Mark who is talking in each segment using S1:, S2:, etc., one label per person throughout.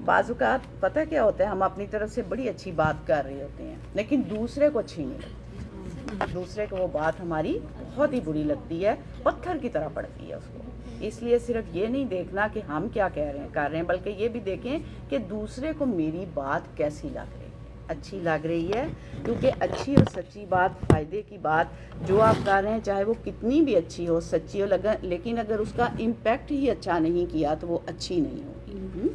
S1: بعض اوقات پتہ کیا ہوتا ہے، ہم اپنی طرف سے بڑی اچھی بات کر رہے ہوتے ہیں لیکن دوسرے کو اچھی نہیں لگتی، دوسرے کو وہ بات ہماری بہت ہی بری لگتی ہے، پتھر کی طرح پڑتی ہے اس کو۔ اس لیے صرف یہ نہیں دیکھنا کہ ہم کیا کہہ رہے ہیں کر رہے ہیں، بلکہ یہ بھی دیکھیں کہ دوسرے کو میری بات کیسی لگ رہی ہے، اچھی لگ رہی ہے، کیونکہ اچھی اور سچی بات، فائدے کی بات جو آپ کر رہے ہیں چاہے وہ کتنی بھی اچھی ہو، سچی ہو، لیکن اگر اس کا امپیکٹ ہی اچھا نہیں کیا تو وہ اچھی نہیں ہوگی۔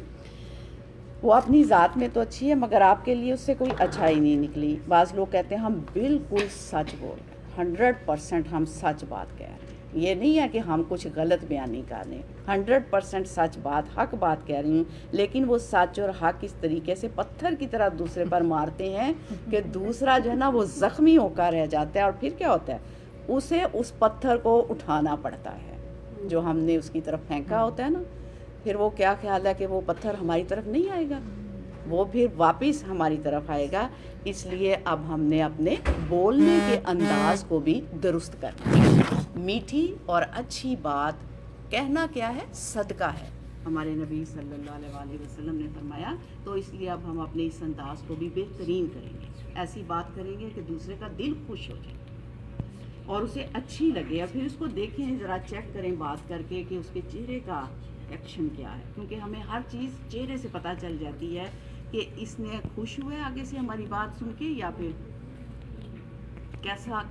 S1: وہ اپنی ذات میں تو اچھی ہے مگر آپ کے لیے اس سے کوئی اچھائی نہیں نکلی۔ بعض لوگ کہتے ہیں ہم بالکل سچ بول رہے ہیں، 100% ہم سچ بات کہہ رہے ہیں، یہ نہیں ہے کہ ہم کچھ غلط بیان نہیں کر رہے، 100% سچ بات، حق بات کہہ رہی ہوں، لیکن وہ سچ اور حق اس طریقے سے پتھر کی طرح دوسرے پر مارتے ہیں کہ دوسرا جو ہے نا وہ زخمی ہو کر رہ جاتا ہے، اور پھر کیا ہوتا ہے، اسے اس پتھر کو اٹھانا پڑتا ہے جو ہم نے اس کی طرف پھینکا ہوتا ہے نا، پھر وہ کیا خیال ہے کہ وہ پتھر ہماری طرف نہیں آئے گا، وہ پھر واپس ہماری طرف آئے گا۔ اس لیے اب ہم نے اپنے بولنے کے انداز کو بھی درست کرنا ہے۔ میٹھی اور اچھی بات کہنا کیا ہے؟ صدقہ ہے، ہمارے نبی صلی اللہ علیہ وآلہ وسلم نے فرمایا، تو اس لیے اب ہم اپنے اس انداز کو بھی بہترین کریں گے، ایسی بات کریں گے کہ دوسرے کا دل خوش ہو جائے اور اسے اچھی لگے، اور پھر اس کو دیکھیں، ذرا چیک کریں بات کر کے کہ اس کے چہرے کا ایکشن کیا ہے، کیونکہ ہمیں ہر چیز چہرے سے پتہ چل جاتی ہے کہ اس نے خوش ہوئے آگے سے ہماری بات سن کے یا پھر کیسا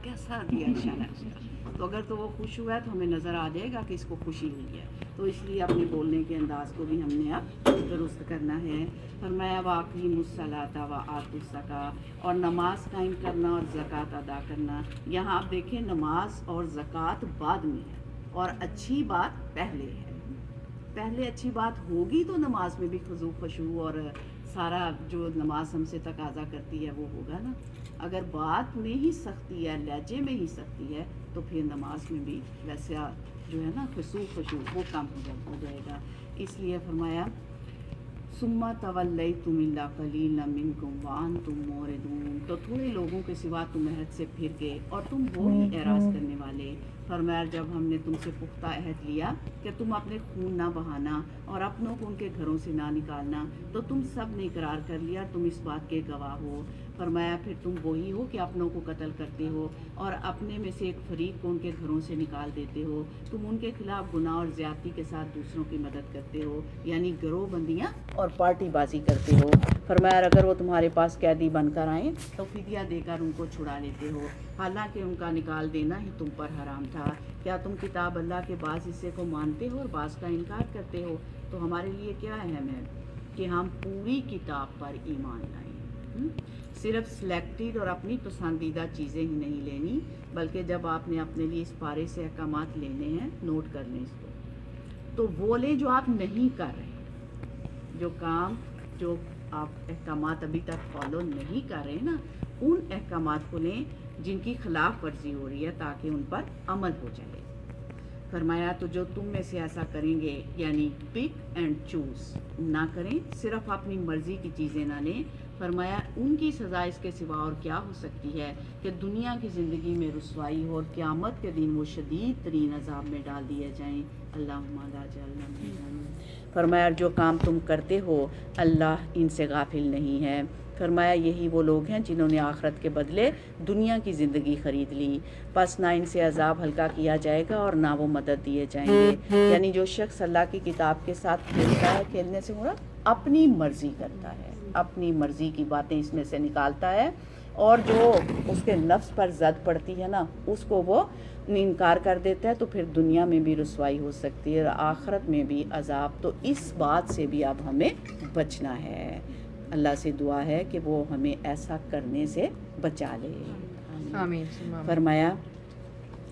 S1: ریئیکشن ہے اس کا۔ تو اگر تو وہ خوش ہوا ہے تو ہمیں نظر آ جائے گا کہ اس کو خوشی ہوئی ہے، تو اس لیے اپنے بولنے کے انداز کو بھی ہم نے اب درست کرنا ہے۔ فرمایا وَأَقِیمُوا الصَّلَاةَ وَآتُوا الزَّکَاةَ، اور نماز قائم کرنا اور زکوٰۃ ادا کرنا۔ یہاں آپ دیکھیں نماز اور زکوٰۃ بعد میں ہے اور اچھی بات پہلے ہے۔ پہلے اچھی بات ہوگی تو نماز میں بھی خضوع خشوع اور سارا جو نماز ہم سے تقاضا کرتی ہے وہ ہوگا نا۔ اگر بات میں ہی سختی ہے، لہجے میں ہی سختی ہے، تو پھر نماز میں بھی ویسا جو ہے نا خضوع خشوع وہ کم ہو جائے گا۔ اس لیے فرمایا ثم تولیتم الا قلیلا منکم وانتم موردون، تو تھوڑے لوگوں کے سوا تم عہد سے پھر گئے اور تم وہ ہی اعراض کرنے والے۔ فرمایا جب ہم نے تم سے پختہ عہد لیا کہ تم اپنے خون نہ بہانا اور اپنوں کو ان کے گھروں سے نہ نکالنا، تو تم سب نے اقرار کر لیا، تم اس بات کے گواہ ہو۔ فرمایا پھر تم وہی ہو کہ اپنوں کو قتل کرتے ہو اور اپنے میں سے ایک فریق کو ان کے گھروں سے نکال دیتے ہو، تم ان کے خلاف گناہ اور زیادتی کے ساتھ دوسروں کی مدد کرتے ہو، یعنی گروہ بندیاں اور پارٹی بازی کرتے ہو۔ فرمایا اگر وہ تمہارے پاس قیدی بن کر آئیں تو فدیہ دے کر ان کو چھڑا لیتے ہو، حالانکہ ان کا نکال دینا ہی تم پر حرام تھا۔ کیا تم کتاب اللہ کے بعض حصے کو مانتے ہو اور بعض کا انکار کرتے ہو؟ تو ہمارے لیے کیا اہم ہے کہ ہم پوری کتاب پر ایمان لائیں، صرف سلیکٹڈ اور اپنی پسندیدہ چیزیں ہی نہیں لینی، بلکہ جب آپ نے اپنے لیے اس پارے سے احکامات لینے ہیں، نوٹ کر لیں اس کو، تو وہ لیں جو آپ نہیں کر رہے، جو کام جو آپ احکامات ابھی تک فالو نہیں کر رہے نا، ان احکامات کو لیں جن کی خلاف ورزی ہو رہی ہے تاکہ ان پر عمل ہو جائے۔ فرمایا تو جو تم میں سے ایسا کریں گے، یعنی پک اینڈ چوز نہ کریں، صرف اپنی مرضی کی چیزیں نہ لیں، فرمایا ان کی سزا اس کے سوا اور کیا ہو سکتی ہے کہ دنیا کی زندگی میں رسوائی ہو اور قیامت کے دن وہ شدید ترین عذاب میں ڈال دیے جائیں۔ اللہم لا جعلنا منہم۔ فرمایا جو کام تم کرتے ہو اللہ ان سے غافل نہیں ہے۔ فرمایا یہی وہ لوگ ہیں جنہوں نے آخرت کے بدلے دنیا کی زندگی خرید لی، پس نہ ان سے عذاب ہلکا کیا جائے گا اور نہ وہ مدد دیے جائیں گے۔ یعنی جو شخص اللہ کی کتاب کے ساتھ کھیلتا ہے، کھیلنے سے مراد اپنی مرضی کرتا ہے، اپنی مرضی کی باتیں اس میں سے نکالتا ہے، اور جو اس کے نفس پر زد پڑتی ہے نا اس کو وہ انکار کر دیتا ہے، تو پھر دنیا میں بھی رسوائی ہو سکتی ہے اور آخرت میں بھی عذاب۔ تو اس بات سے بھی اب ہمیں بچنا ہے۔ اللہ سے دعا ہے کہ وہ ہمیں ایسا کرنے سے بچا لے،
S2: آمین۔
S1: فرمایا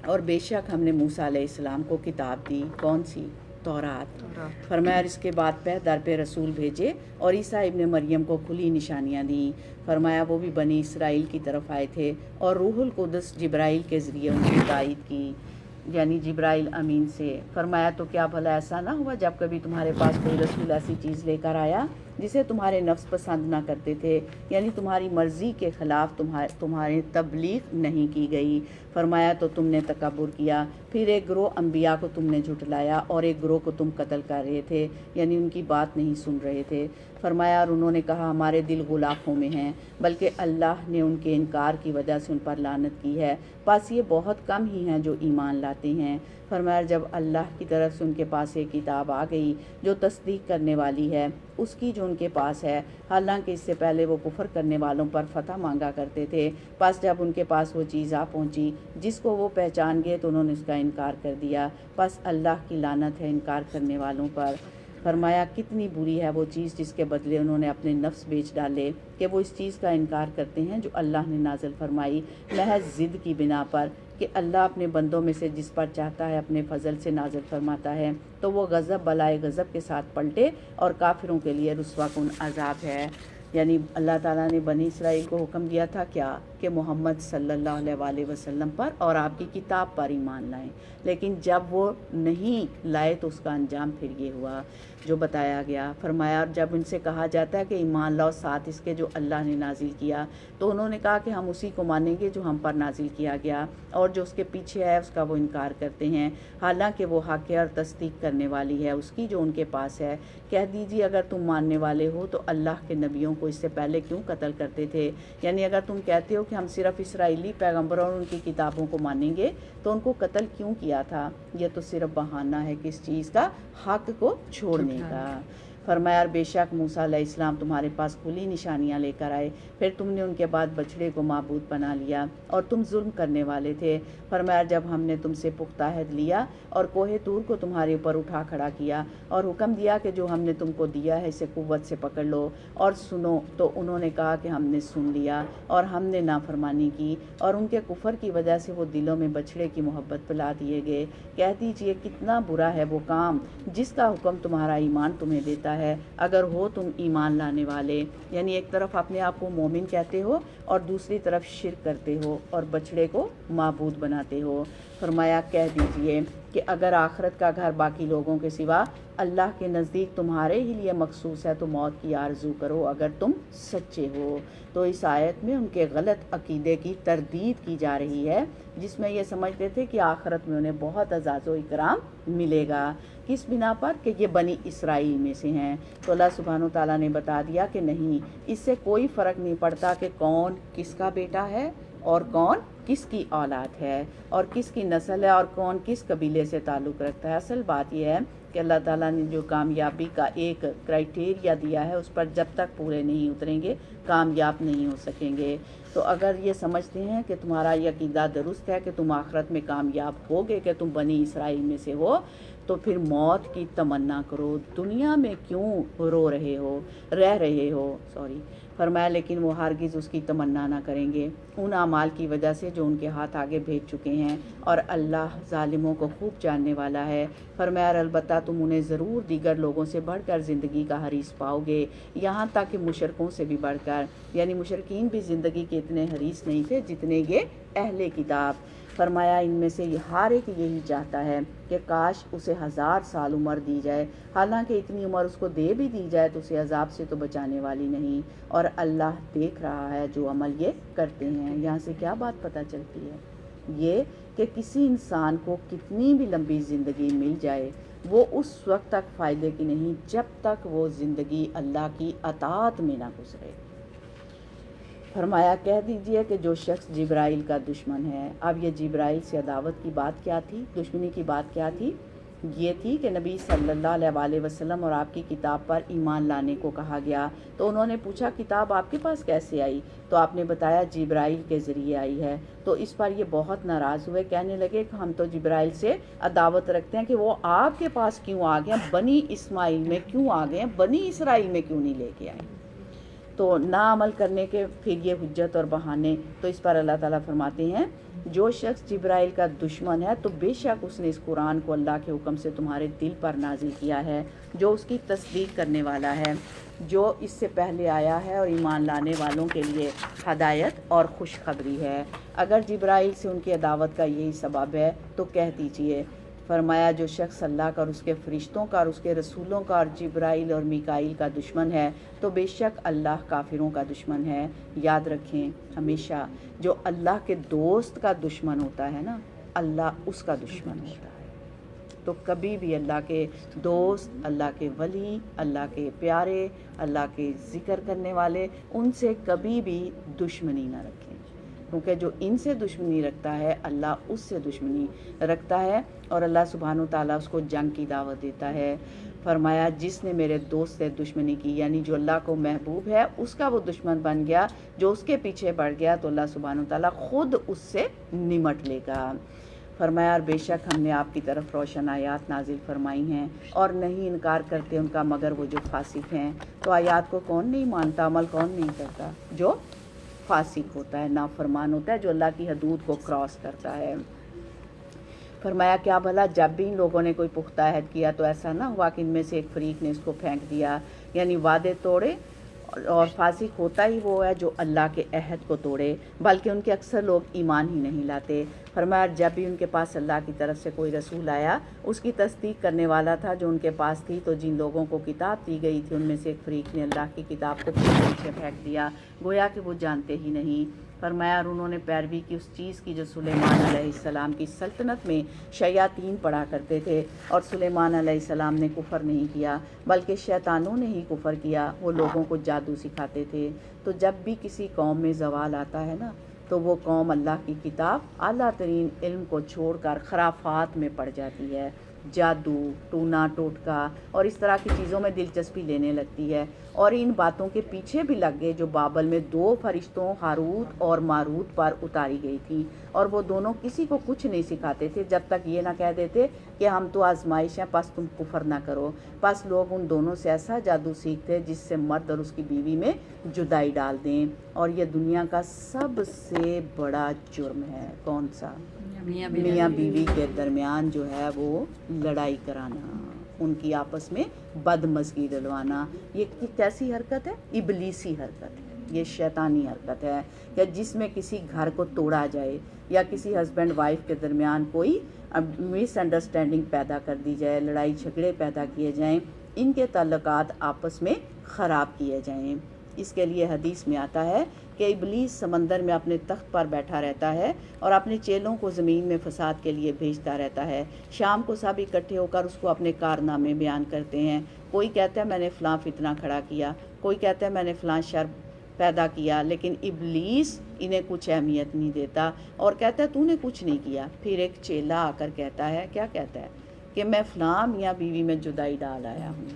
S1: اور بے شک ہم نے موسیٰ علیہ السلام کو کتاب دی، کون سی؟ تورات۔ فرمایا اس کے بعد پہ در پہ رسول بھیجے اور عیسیٰ ابن مریم کو کھلی نشانیاں دیں۔ فرمایا وہ بھی بنی اسرائیل کی طرف آئے تھے اور روح القدس جبرائیل کے ذریعے ان کی تائید کی، یعنی جبرائیل امین سے۔ فرمایا تو کیا بھلا ایسا نہ ہوا جب کبھی تمہارے پاس کوئی رسول ایسی چیز لے کر آیا جسے تمہارے نفس پسند نہ کرتے تھے، یعنی تمہاری مرضی کے خلاف تمہارے تبلیغ نہیں کی گئی۔ فرمایا تو تم نے تکبر کیا، پھر ایک گروہ انبیاء کو تم نے جھٹلایا اور ایک گروہ کو تم قتل کر رہے تھے، یعنی ان کی بات نہیں سن رہے تھے۔ فرمایا اور انہوں نے کہا ہمارے دل غلافوں میں ہیں، بلکہ اللہ نے ان کے انکار کی وجہ سے ان پر لعنت کی ہے، پس یہ بہت کم ہی ہیں جو ایمان لاتے ہیں۔ فرمایا جب اللہ کی طرف سے ان کے پاس ایک کتاب آ گئی جو تصدیق کرنے والی ہے اس کی جو ان کے پاس ہے، حالانکہ اس سے پہلے وہ کفر کرنے والوں پر فتح مانگا کرتے تھے، پس جب ان کے پاس وہ چیز آ پہنچی جس کو وہ پہچان گئے تو انہوں نے اس کا انکار کر دیا، پس اللہ کی لعنت ہے انکار کرنے والوں پر۔ فرمایا کتنی بری ہے وہ چیز جس کے بدلے انہوں نے اپنے نفس بیچ ڈالے کہ وہ اس چیز کا انکار کرتے ہیں جو اللہ نے نازل فرمائی محض ضد کی بنا پر کہ اللہ اپنے بندوں میں سے جس پر چاہتا ہے اپنے فضل سے نازل فرماتا ہے تو وہ غضب بلائے غضب کے ساتھ پلٹے، اور کافروں کے لیے رسوا کن عذاب ہے۔ یعنی اللہ تعالیٰ نے بنی اسرائیل کو حکم دیا تھا کیا کہ محمد صلی اللہ علیہ وآلہ وسلم پر اور آپ کی کتاب پر ایمان لائیں، لیکن جب وہ نہیں لائے تو اس کا انجام پھر یہ ہوا جو بتایا گیا۔ فرمایا جب ان سے کہا جاتا ہے کہ ایمان لاؤ ساتھ اس کے جو اللہ نے نازل کیا، تو انہوں نے کہا کہ ہم اسی کو مانیں گے جو ہم پر نازل کیا گیا، اور جو اس کے پیچھے ہے اس کا وہ انکار کرتے ہیں، حالانکہ وہ حق ہے اور تصدیق کرنے والی ہے اس کی جو ان کے پاس ہے۔ کہہ دیجیے اگر تم ماننے والے ہو تو اللہ کے نبیوں کو اس سے پہلے کیوں قتل کرتے تھے؟ یعنی اگر تم کہتے ہو کہ ہم صرف اسرائیلی پیغمبروں اور ان کی کتابوں کو مانیں گے تو ان کو قتل کیوں کیا تھا؟ یہ تو صرف بہانہ ہے کس چیز کا؟ حق کو چھوڑنے کا۔ فرمایا بے شک موسیٰ علیہ السلام تمہارے پاس کھلی نشانیاں لے کر آئے، پھر تم نے ان کے بعد بچڑے کو معبود بنا لیا اور تم ظلم کرنے والے تھے۔ فرمایا جب ہم نے تم سے پختہ عہد لیا اور کوہ طور کو تمہارے اوپر اٹھا کھڑا کیا اور حکم دیا کہ جو ہم نے تم کو دیا ہے اسے قوت سے پکڑ لو اور سنو، تو انہوں نے کہا کہ ہم نے سن لیا اور ہم نے نافرمانی کی، اور ان کے کفر کی وجہ سے وہ دلوں میں بچڑے کی محبت پلا دیے گئے۔ کہہ دیجیے کتنا برا ہے وہ کام جس کا حکم تمہارا ایمان تمہیں دیتا ہے اگر ہو تم ایمان لانے والے۔ یعنی ایک طرف اپنے آپ کو مومن کہتے ہو اور دوسری طرف شرک کرتے ہو اور بچڑے کو معبود بناتے ہو۔ فرمایا کہہ دیجئے کہ اگر آخرت کا گھر باقی لوگوں کے سوا اللہ کے نزدیک تمہارے ہی لیے مخصوص ہے تو موت کی آرزو کرو اگر تم سچے ہو۔ تو اس آیت میں ان کے غلط عقیدے کی تردید کی جا رہی ہے جس میں یہ سمجھتے تھے کہ آخرت میں انہیں بہت اعزاز و اکرام ملے گا، کس بنا پر کہ یہ بنی اسرائیل میں سے ہیں۔ تو اللہ سبحانہ وتعالیٰ نے بتا دیا کہ نہیں، اس سے کوئی فرق نہیں پڑتا کہ کون کس کا بیٹا ہے اور کون کس کی اولاد ہے اور کس کی نسل ہے اور کون کس قبیلے سے تعلق رکھتا ہے۔ اصل بات یہ ہے کہ اللہ تعالیٰ نے جو کامیابی کا ایک کرائٹیریا دیا ہے اس پر جب تک پورے نہیں اتریں گے کامیاب نہیں ہو سکیں گے۔ تو اگر یہ سمجھتے ہیں کہ تمہارا یہ عقیدہ درست ہے کہ تم آخرت میں کامیاب ہوگے کہ تم بنی اسرائیل میں سے ہو، تو پھر موت کی تمنا کرو، دنیا میں کیوں رہ رہے ہو فرمایا لیکن وہ ہرگز اس کی تمنا نہ کریں گے ان اعمال کی وجہ سے جو ان کے ہاتھ آگے بھیج چکے ہیں، اور اللہ ظالموں کو خوب جاننے والا ہے۔ فرمایا البتہ تم انہیں ضرور دیگر لوگوں سے بڑھ کر زندگی کا حریص پاؤ گے، یہاں تک کہ مشرکوں سے بھی بڑھ کر، یعنی مشرکین بھی زندگی کے اتنے حریص نہیں تھے جتنے یہ اہل کتاب۔ فرمایا ان میں سے ہر ایک یہی چاہتا ہے کہ کاش اسے 1000 سال عمر دی جائے، حالانکہ اتنی عمر اس کو دے بھی دی جائے تو اسے عذاب سے تو بچانے والی نہیں، اور اللہ دیکھ رہا ہے جو عمل یہ کرتے ہیں۔ یہاں سے کیا بات پتہ چلتی ہے؟ یہ کہ کسی انسان کو کتنی بھی لمبی زندگی مل جائے وہ اس وقت تک فائدے کی نہیں جب تک وہ زندگی اللہ کی اطاعت میں نہ گزرے۔ فرمایا کہہ دیجئے کہ جو شخص جبرائیل کا دشمن ہے، اب یہ جبرائیل سے عداوت کی بات کیا تھی، دشمنی کی بات کیا تھی؟ یہ تھی کہ نبی صلی اللہ علیہ وآلہ وسلم اور آپ کی کتاب پر ایمان لانے کو کہا گیا، تو انہوں نے پوچھا کتاب آپ کے پاس کیسے آئی؟ تو آپ نے بتایا جبرائیل کے ذریعے آئی ہے۔ تو اس پر یہ بہت ناراض ہوئے، کہنے لگے کہ ہم تو جبرائیل سے عداوت رکھتے ہیں کہ وہ آپ کے پاس کیوں آ گئے، بنی اسماعیل میں کیوں آ گئے، بنی اسرائیل میں کیوں نہیں لے کے آئے؟ تو نا عمل کرنے کے پھر یہ حجت اور بہانے۔ تو اس پر اللہ تعالیٰ فرماتے ہیں جو شخص جبرائیل کا دشمن ہے تو بے شک اس نے اس قرآن کو اللہ کے حکم سے تمہارے دل پر نازل کیا ہے جو اس کی تصدیق کرنے والا ہے، جو اس سے پہلے آیا ہے، اور ایمان لانے والوں کے لیے ہدایت اور خوشخبری ہے۔ اگر جبرائیل سے ان کی عداوت کا یہی سبب ہے تو کہہ دیجئے فرمایا جو شخص اللہ کا اور اس کے فرشتوں کا اور اس کے رسولوں کا اور جبرائیل اور میکائیل کا دشمن ہے تو بے شک اللہ کافروں کا دشمن ہے۔ یاد رکھیں ہمیشہ جو اللہ کے دوست کا دشمن ہوتا ہے نا، اللہ اس کا دشمن ہوتا ہے۔ تو کبھی بھی اللہ کے دوست، اللہ کے ولی، اللہ کے پیارے، اللہ کے ذکر کرنے والے، ان سے کبھی بھی دشمنی نہ رکھیں، کیونکہ جو ان سے دشمنی رکھتا ہے اللہ اس سے دشمنی رکھتا ہے، اور اللہ سبحانہ وتعالیٰ اس کو جنگ کی دعوت دیتا ہے۔ فرمایا جس نے میرے دوست سے دشمنی کی، یعنی جو اللہ کو محبوب ہے اس کا وہ دشمن بن گیا، جو اس کے پیچھے پڑ گیا تو اللہ سبحانہ وتعالیٰ خود اس سے نمٹ لے گا۔ فرمایا اور بے شک ہم نے آپ کی طرف روشن آیات نازل فرمائی ہیں اور نہیں انکار کرتے ان کا مگر وہ جو فاسق ہیں۔ تو آیات کو کون نہیں مانتا، عمل کون نہیں کرتا؟ جو فاسق ہوتا ہے، نافرمان ہوتا ہے، جو اللہ کی حدود کو کراس کرتا ہے۔ فرمایا کیا بھلا جب بھی ان لوگوں نے کوئی پختہ عہد کیا تو ایسا نہ ہوا کہ ان میں سے ایک فریق نے اس کو پھینک دیا، یعنی وعدے توڑے، اور فاسق ہوتا ہی وہ ہے جو اللہ کے عہد کو توڑے، بلکہ ان کے اکثر لوگ ایمان ہی نہیں لاتے۔ فرمایا جب بھی ان کے پاس اللہ کی طرف سے کوئی رسول آیا اس کی تصدیق کرنے والا تھا جو ان کے پاس تھی، تو جن لوگوں کو کتاب دی گئی تھی ان میں سے ایک فریق نے اللہ کی کتاب کو پیچھے پھینک دیا، گویا کہ وہ جانتے ہی نہیں۔ فرمایا اور انہوں نے پیروی کی اس چیز کی جو سلیمان علیہ السلام کی سلطنت میں شیاطین پڑھا کرتے تھے، اور سلیمان علیہ السلام نے کفر نہیں کیا بلکہ شیطانوں نے ہی کفر کیا، وہ لوگوں کو جادو سکھاتے تھے۔ تو جب بھی کسی قوم میں زوال آتا ہے نا تو وہ قوم اللہ کی کتاب اعلیٰ ترین علم کو چھوڑ کر خرافات میں پڑ جاتی ہے، جادو، ٹونا ٹوٹکا اور اس طرح کی چیزوں میں دلچسپی لینے لگتی ہے، اور ان باتوں کے پیچھے بھی لگ گئے جو بابل میں 2 فرشتوں ہاروت اور ماروت پر اتاری گئی تھی، اور وہ دونوں کسی کو کچھ نہیں سکھاتے تھے جب تک یہ نہ کہہ دیتے کہ ہم تو آزمائش ہیں پس تم کفر نہ کرو۔ پس لوگ ان دونوں سے ایسا جادو سیکھتے جس سے مرد اور اس کی بیوی میں جدائی ڈال دیں، اور یہ دنیا کا سب سے بڑا جرم ہے۔ کون سا؟ میاں بیوی کے درمیان جو ہے وہ لڑائی کرانا، ان کی آپس میں بدمزگی ڈلوانا۔ یہ کیسی حرکت ہے؟ ابلیسی حرکت ہے، یہ شیطانی حرکت ہے کہ جس میں کسی گھر کو توڑا جائے یا کسی ہسبینڈ وائف کے درمیان کوئی مس انڈرسٹینڈنگ پیدا کر دی جائے، لڑائی جھگڑے پیدا کیے جائیں، ان کے تعلقات آپس میں خراب کیے جائیں۔ اس کے لیے حدیث میں آتا ہے کہ ابلیس سمندر میں اپنے تخت پر بیٹھا رہتا ہے اور اپنے چیلوں کو زمین میں فساد کے لیے بھیجتا رہتا ہے۔ شام کو سب اکٹھے ہو کر اس کو اپنے کارنامے بیان کرتے ہیں، کوئی کہتا ہے میں نے فلاں فتنہ کھڑا کیا، کوئی کہتا ہے میں نے فلاں شر پیدا کیا، لیکن ابلیس انہیں کچھ اہمیت نہیں دیتا اور کہتا ہے تو نے کچھ نہیں کیا۔ پھر ایک چیلا آ کر کہتا ہے، کیا کہتا ہے؟ کہ میں فلاں میاں بیوی میں جدائی ڈال آیا ہوں۔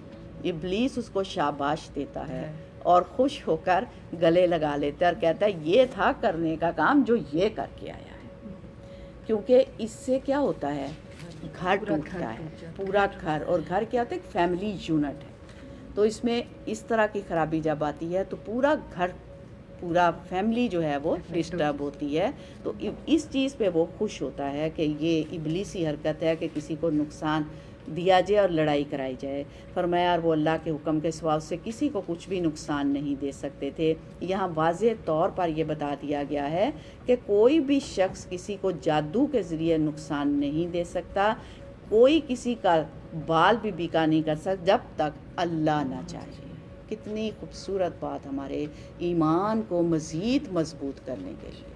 S1: ابلیس اس کو شاباش دیتا ہے اور خوش ہو کر گلے لگا لیتا ہے اور کہتا ہے یہ تھا کرنے کا کام جو یہ کر کے آیا ہے، کیونکہ اس سے کیا ہوتا ہے؟ گھر ٹوٹتا ہے، پورا گھر، اور گھر کیا ہوتا ہے؟ ایک فیملی یونٹ ہے، تو اس میں اس طرح کی خرابی جب آتی ہے تو پورا گھر، پورا فیملی جو ہے وہ ڈسٹرب ہوتی ہے۔ تو اس چیز پہ وہ خوش ہوتا ہے کہ یہ ابلیسی حرکت ہے کہ کسی کو نقصان دیا جائے اور لڑائی کرائی جائے۔ فرمایا اور وہ اللہ کے حکم کے سوا اس سے کسی کو کچھ بھی نقصان نہیں دے سکتے تھے۔ یہاں واضح طور پر یہ بتا دیا گیا ہے کہ کوئی بھی شخص کسی کو جادو کے ذریعے نقصان نہیں دے سکتا، کوئی کسی کا بال بھی بیکا نہیں کر سکتا جب تک اللہ نہ چاہے۔ کتنی خوبصورت بات ہمارے ایمان کو مزید مضبوط کرنے کے لیے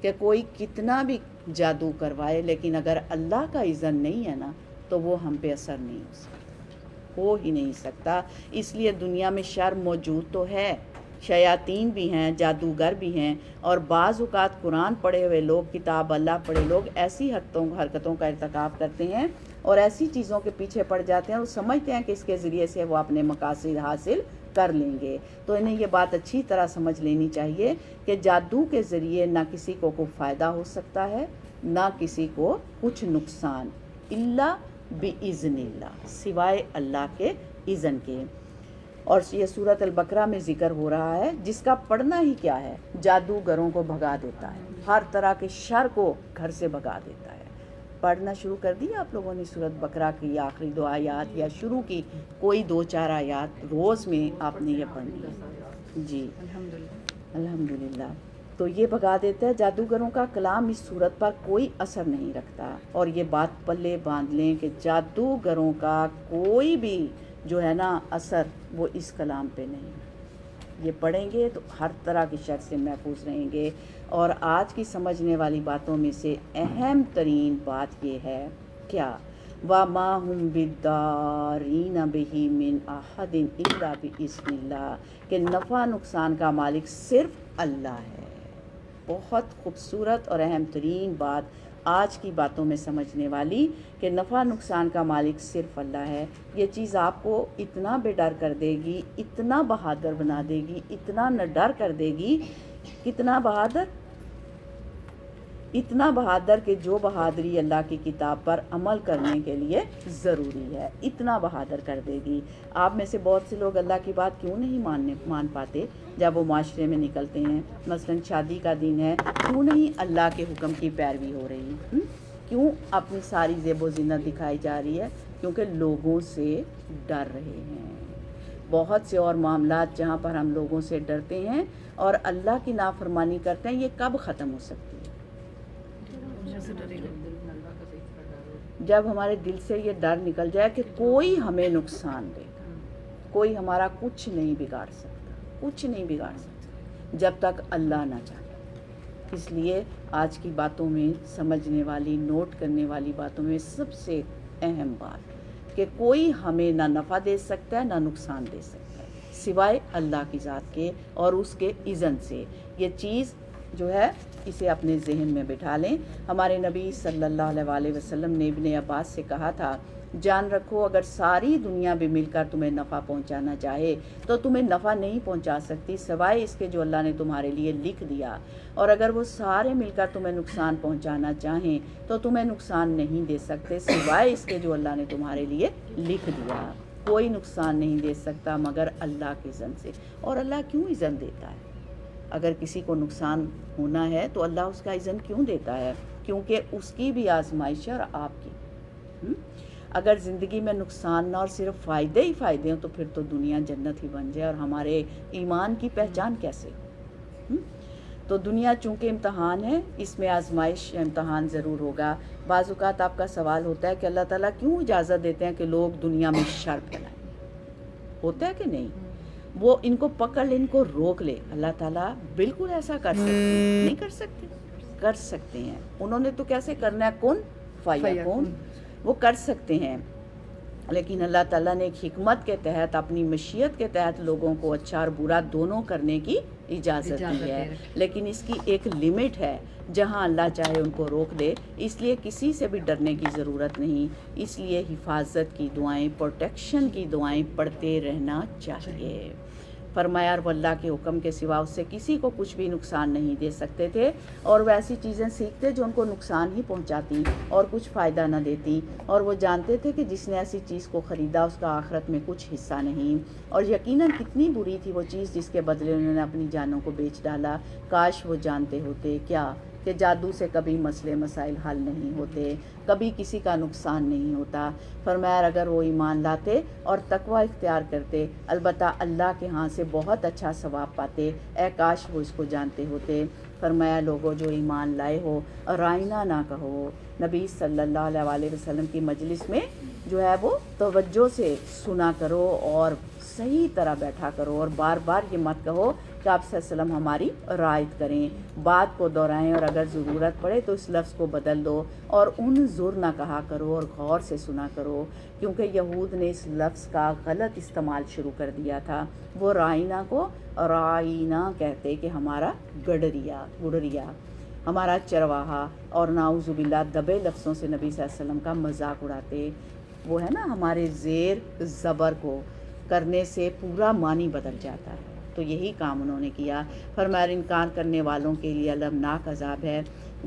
S1: کہ کوئی کتنا بھی جادو کروائے لیکن اگر اللہ کا اذن نہیں ہے نا تو وہ ہم پہ اثر نہیں ہو سکتا، ہو ہی نہیں سکتا۔ اس لیے دنیا میں شر موجود تو ہے، شیاطین بھی ہیں، جادوگر بھی ہیں، اور بعض اوقات قرآن پڑھے ہوئے لوگ، کتاب اللہ پڑھے لوگ ایسی حرکتوں کا ارتکاب کرتے ہیں اور ایسی چیزوں کے پیچھے پڑ جاتے ہیں اور سمجھتے ہیں کہ اس کے ذریعے سے وہ اپنے مقاصد حاصل کر لیں گے۔ تو انہیں یہ بات اچھی طرح سمجھ لینی چاہیے کہ جادو کے ذریعے نہ کسی کو کوئی فائدہ ہو سکتا ہے نہ کسی کو کچھ نقصان، الا بِإِذْنِ اللہ، سوائے اللہ کے اذن کے۔ اور یہ سورۃ البقرہ میں ذکر ہو رہا ہے جس کا پڑھنا ہی کیا ہے؟ جادوگروں کو بھگا دیتا ہے، ہر طرح کے شر کو گھر سے بھگا دیتا ہے۔ پڑھنا شروع کر دی آپ لوگوں نے سورۃ بقرہ کی آخری 2 آیات، یا شروع کی کوئی 2-4 آیات روز میں آپ نے یہ پڑھنی ہے؟ جی الحمدللہ۔ تو تو یہ بھگا دیتا ہے. جادوگروں کا کلام اس صورت پر کوئی اثر نہیں رکھتا. اور یہ بات پلے باندھ لیں کہ جادوگروں کا کوئی بھی جو ہے نا اثر وہ اس کلام پہ نہیں. یہ پڑھیں گے تو ہر طرح کی شر سے محفوظ رہیں گے. اور آج کی سمجھنے والی باتوں میں سے اہم ترین بات یہ ہے کیا وَمَا هُمْ بِالضَّارِّينَ بِهِ مِنْ أَحَدٍ إِلَّا بِإِذْنِ اللَّهِ کہ نفع نقصان کا مالک صرف اللہ ہے. بہت خوبصورت اور اہم ترین بات آج کی باتوں میں سمجھنے والی کہ نفع نقصان کا مالک صرف اللہ ہے. یہ چیز آپ کو اتنا بے ڈر کر دے گی, اتنا بہادر بنا دے گی, اتنا نہ ڈر کر دے گی. کتنا بہادر, اتنا بہادر کہ جو بہادری اللہ کی کتاب پر عمل کرنے کے لیے ضروری ہے, اتنا بہادر کر دے گی. آپ میں سے بہت سے لوگ اللہ کی بات کیوں نہیں مان پاتے جب وہ معاشرے میں نکلتے ہیں؟ مثلا شادی کا دن ہے, کیوں نہیں اللہ کے حکم کی پیروی ہو رہی؟ کیوں اپنی ساری زیب و زینت دکھائی جا رہی ہے؟ کیونکہ لوگوں سے ڈر رہے ہیں. بہت سے اور معاملات جہاں پر ہم لوگوں سے ڈرتے ہیں اور اللہ کی نافرمانی کرتے ہیں, یہ کب ختم ہو سکتی ہے؟ جب ہمارے دل سے یہ ڈر نکل جائے کہ کوئی ہمیں نقصان دے گا, کوئی ہمارا کچھ نہیں بگاڑ سکتا, کچھ نہیں بگاڑ سکتا جب تک اللہ نہ چاہے. اس لیے آج کی باتوں میں سمجھنے والی, نوٹ کرنے والی باتوں میں سب سے اہم بات کہ کوئی ہمیں نہ نفع دے سکتا ہے نہ نقصان دے سکتا ہے سوائے اللہ کی ذات کے اور اس کے اذن سے. یہ چیز جو ہے اسے اپنے ذہن میں بٹھا لیں. ہمارے نبی صلی اللہ علیہ وسلم نے ابن عباس سے کہا تھا, جان رکھو اگر ساری دنیا بھی مل کر تمہیں نفع پہنچانا چاہے تو تمہیں نفع نہیں پہنچا سکتی سوائے اس کے جو اللہ نے تمہارے لیے لکھ دیا, اور اگر وہ سارے مل کر تمہیں نقصان پہنچانا چاہیں تو تمہیں نقصان نہیں دے سکتے سوائے اس کے جو اللہ نے تمہارے لیے لکھ دیا. کوئی نقصان نہیں دے سکتا مگر اللہ کے اذن سے. اور اللہ کیوں اذن دیتا ہے؟ اگر کسی کو نقصان ہونا ہے تو اللہ اس کا اذن کیوں دیتا ہے؟ کیونکہ اس کی بھی آزمائش ہے اور آپ کی. اگر زندگی میں نقصان نہ اور صرف فائدے ہی فائدے ہوں تو پھر تو دنیا جنت ہی بن جائے, اور ہمارے ایمان کی پہچان کیسے ہو؟ تو دنیا چونکہ امتحان ہے, اس میں آزمائش امتحان ضرور ہوگا. بعض اوقات آپ کا سوال ہوتا ہے کہ اللہ تعالیٰ کیوں اجازت دیتے ہیں کہ لوگ دنیا میں شر پھیلائیں؟ ہوتا ہے کہ نہیں؟ وہ ان کو پکڑ لے, ان کو روک لے. اللہ تعالیٰ بالکل ایسا کر سکتے ہیں, نہیں کر سکتے؟ کر سکتے ہیں. انہوں نے تو کیسے کرنا ہے, کن فیکون, وہ کر سکتے ہیں. لیکن اللہ تعالیٰ نے ایک حکمت کے تحت, اپنی مشیت کے تحت لوگوں کو اچھا اور برا دونوں کرنے کی اجازت دی ہے. لیکن اس کی ایک لمٹ ہے, جہاں اللہ چاہے ان کو روک دے. اس لیے کسی سے بھی ڈرنے کی ضرورت نہیں. اس لیے حفاظت کی دعائیں, پروٹیکشن کی دعائیں پڑھتے رہنا چاہیے. فرمایا اور وہ اللہ کے حکم کے سوا اس سے کسی کو کچھ بھی نقصان نہیں دے سکتے تھے, اور وہ ایسی چیزیں سیکھتے جو ان کو نقصان ہی پہنچاتی اور کچھ فائدہ نہ دیتی. اور وہ جانتے تھے کہ جس نے ایسی چیز کو خریدا اس کا آخرت میں کچھ حصہ نہیں. اور یقیناً کتنی بری تھی وہ چیز جس کے بدلے انہوں نے اپنی جانوں کو بیچ ڈالا. کاش وہ جانتے ہوتے کیا کہ جادو سے کبھی مسئلے مسائل حل نہیں ہوتے, کبھی کسی کا نقصان نہیں ہوتا. فرمایا اگر وہ ایمان لاتے اور تقوی اختیار کرتے, البتہ اللہ کے ہاں سے بہت اچھا ثواب پاتے. اے کاش وہ اس کو جانتے ہوتے. فرمایا لوگوں جو ایمان لائے ہو, رائنا نہ کہو. نبی صلی اللہ علیہ وسلم کی مجلس میں جو ہے وہ توجہ سے سنا کرو اور صحیح طرح بیٹھا کرو, اور بار بار یہ مت کہو کہ آپ صلی اللہ علیہ وسلم ہماری رعایت کریں. بات کو دہرائیں, اور اگر ضرورت پڑے تو اس لفظ کو بدل دو, اور انظر نہ کہا کرو اور غور سے سنا کرو, کیونکہ یہود نے اس لفظ کا غلط استعمال شروع کر دیا تھا. وہ رائنا کو رائنا کہتے کہ ہمارا گڈریا, ہمارا چرواہا, اور نعوذ باللہ دبے لفظوں سے نبی صلی اللہ علیہ وسلم کا مذاق اڑاتے. وہ ہے نا ہمارے زیر زبر کو کرنے سے پورا معنی بدل جاتا ہے. تو یہی کام انہوں نے کیا. فرمایا انکار کرنے والوں کے لیے المناک عذاب ہے,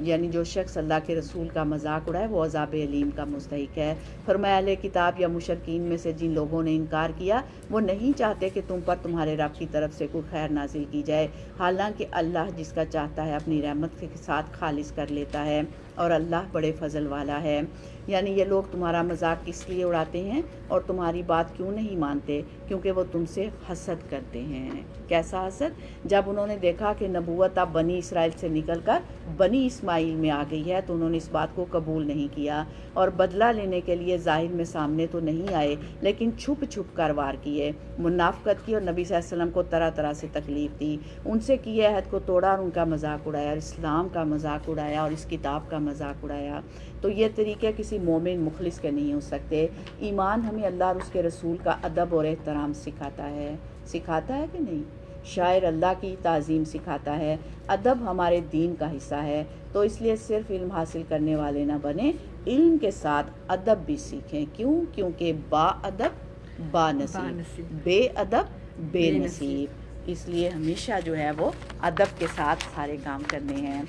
S1: یعنی جو شخص اللہ کے رسول کا مذاق اڑائے وہ عذاب علیم کا مستحق ہے. فرمایا اہل کتاب یا مشرکین میں سے جن لوگوں نے انکار کیا وہ نہیں چاہتے کہ تم پر تمہارے رب کی طرف سے کوئی خیر نازل کی جائے, حالانکہ اللہ جس کا چاہتا ہے اپنی رحمت کے ساتھ خالص کر لیتا ہے. اور اللہ بڑے فضل والا ہے. یعنی یہ لوگ تمہارا مذاق اس لیے اڑاتے ہیں اور تمہاری بات کیوں نہیں مانتے؟ کیونکہ وہ تم سے حسد کرتے ہیں. کیسا حسد؟ جب انہوں نے دیکھا کہ نبوت اب بنی اسرائیل سے نکل کر بنی اسماعیل میں آ گئی ہے تو انہوں نے اس بات کو قبول نہیں کیا اور بدلہ لینے کے لیے ظاہر میں سامنے تو نہیں آئے لیکن چھپ چھپ کر وار کیے، منافقت کی اور نبی صلی اللہ علیہ وسلم کو طرح طرح سے تکلیف دی، ان سے کیے عہد کو توڑا اور ان کا مذاق اڑایا اور اسلام کا مذاق اڑایا اور اس کتاب کا مذاق اڑایا. تو یہ طریقے کسی مومن مخلص کے نہیں ہو سکتے. ایمان ہمیں اللہ اور اس کے رسول کا ادب اور احترام سکھاتا ہے کہ نہیں؟ شاعر اللہ کی تعظیم سکھاتا ہے. ادب ہمارے دین کا حصہ ہے. تو اس لیے صرف علم حاصل کرنے والے نہ بنیں، علم کے ساتھ ادب بھی سیکھیں. کیوں؟ کیونکہ با ادب با نصیب، بے ادب بے نصیب. اس لیے ہمیشہ جو ہے وہ ادب کے ساتھ سارے کام کرنے ہیں.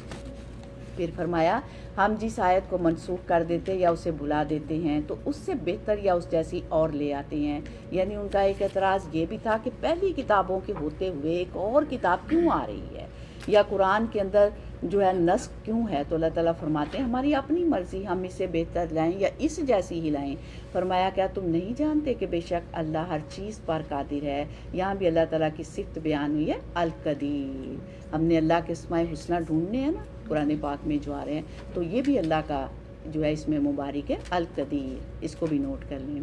S1: پھر فرمایا ہم جس آیت کو منسوخ کر دیتے یا اسے بھلا دیتے ہیں تو اس سے بہتر یا اس جیسی اور لے آتے ہیں. یعنی ان کا ایک اعتراض یہ بھی تھا کہ پہلی کتابوں کے ہوتے ہوئے ایک اور کتاب کیوں آ رہی ہے، یا قرآن کے اندر جو ہے نسخ کیوں ہے؟ تو اللہ تعالیٰ فرماتے ہیں ہماری اپنی مرضی، ہم اسے بہتر لائیں یا اس جیسی ہی لائیں. فرمایا کیا تم نہیں جانتے کہ بے شک اللہ ہر چیز پر قادر ہے. یہاں بھی اللہ تعالیٰ کی صفت بیان ہوئی ہے القدیر. ہم نے اللہ کے اسماء حسنہ ڈھونڈنے ہیں نا قرآن پاک میں جو آ رہے ہیں، تو یہ بھی اللہ کا جو ہے اس میں مبارک ہے القدیر. اس کو بھی نوٹ کر لیں.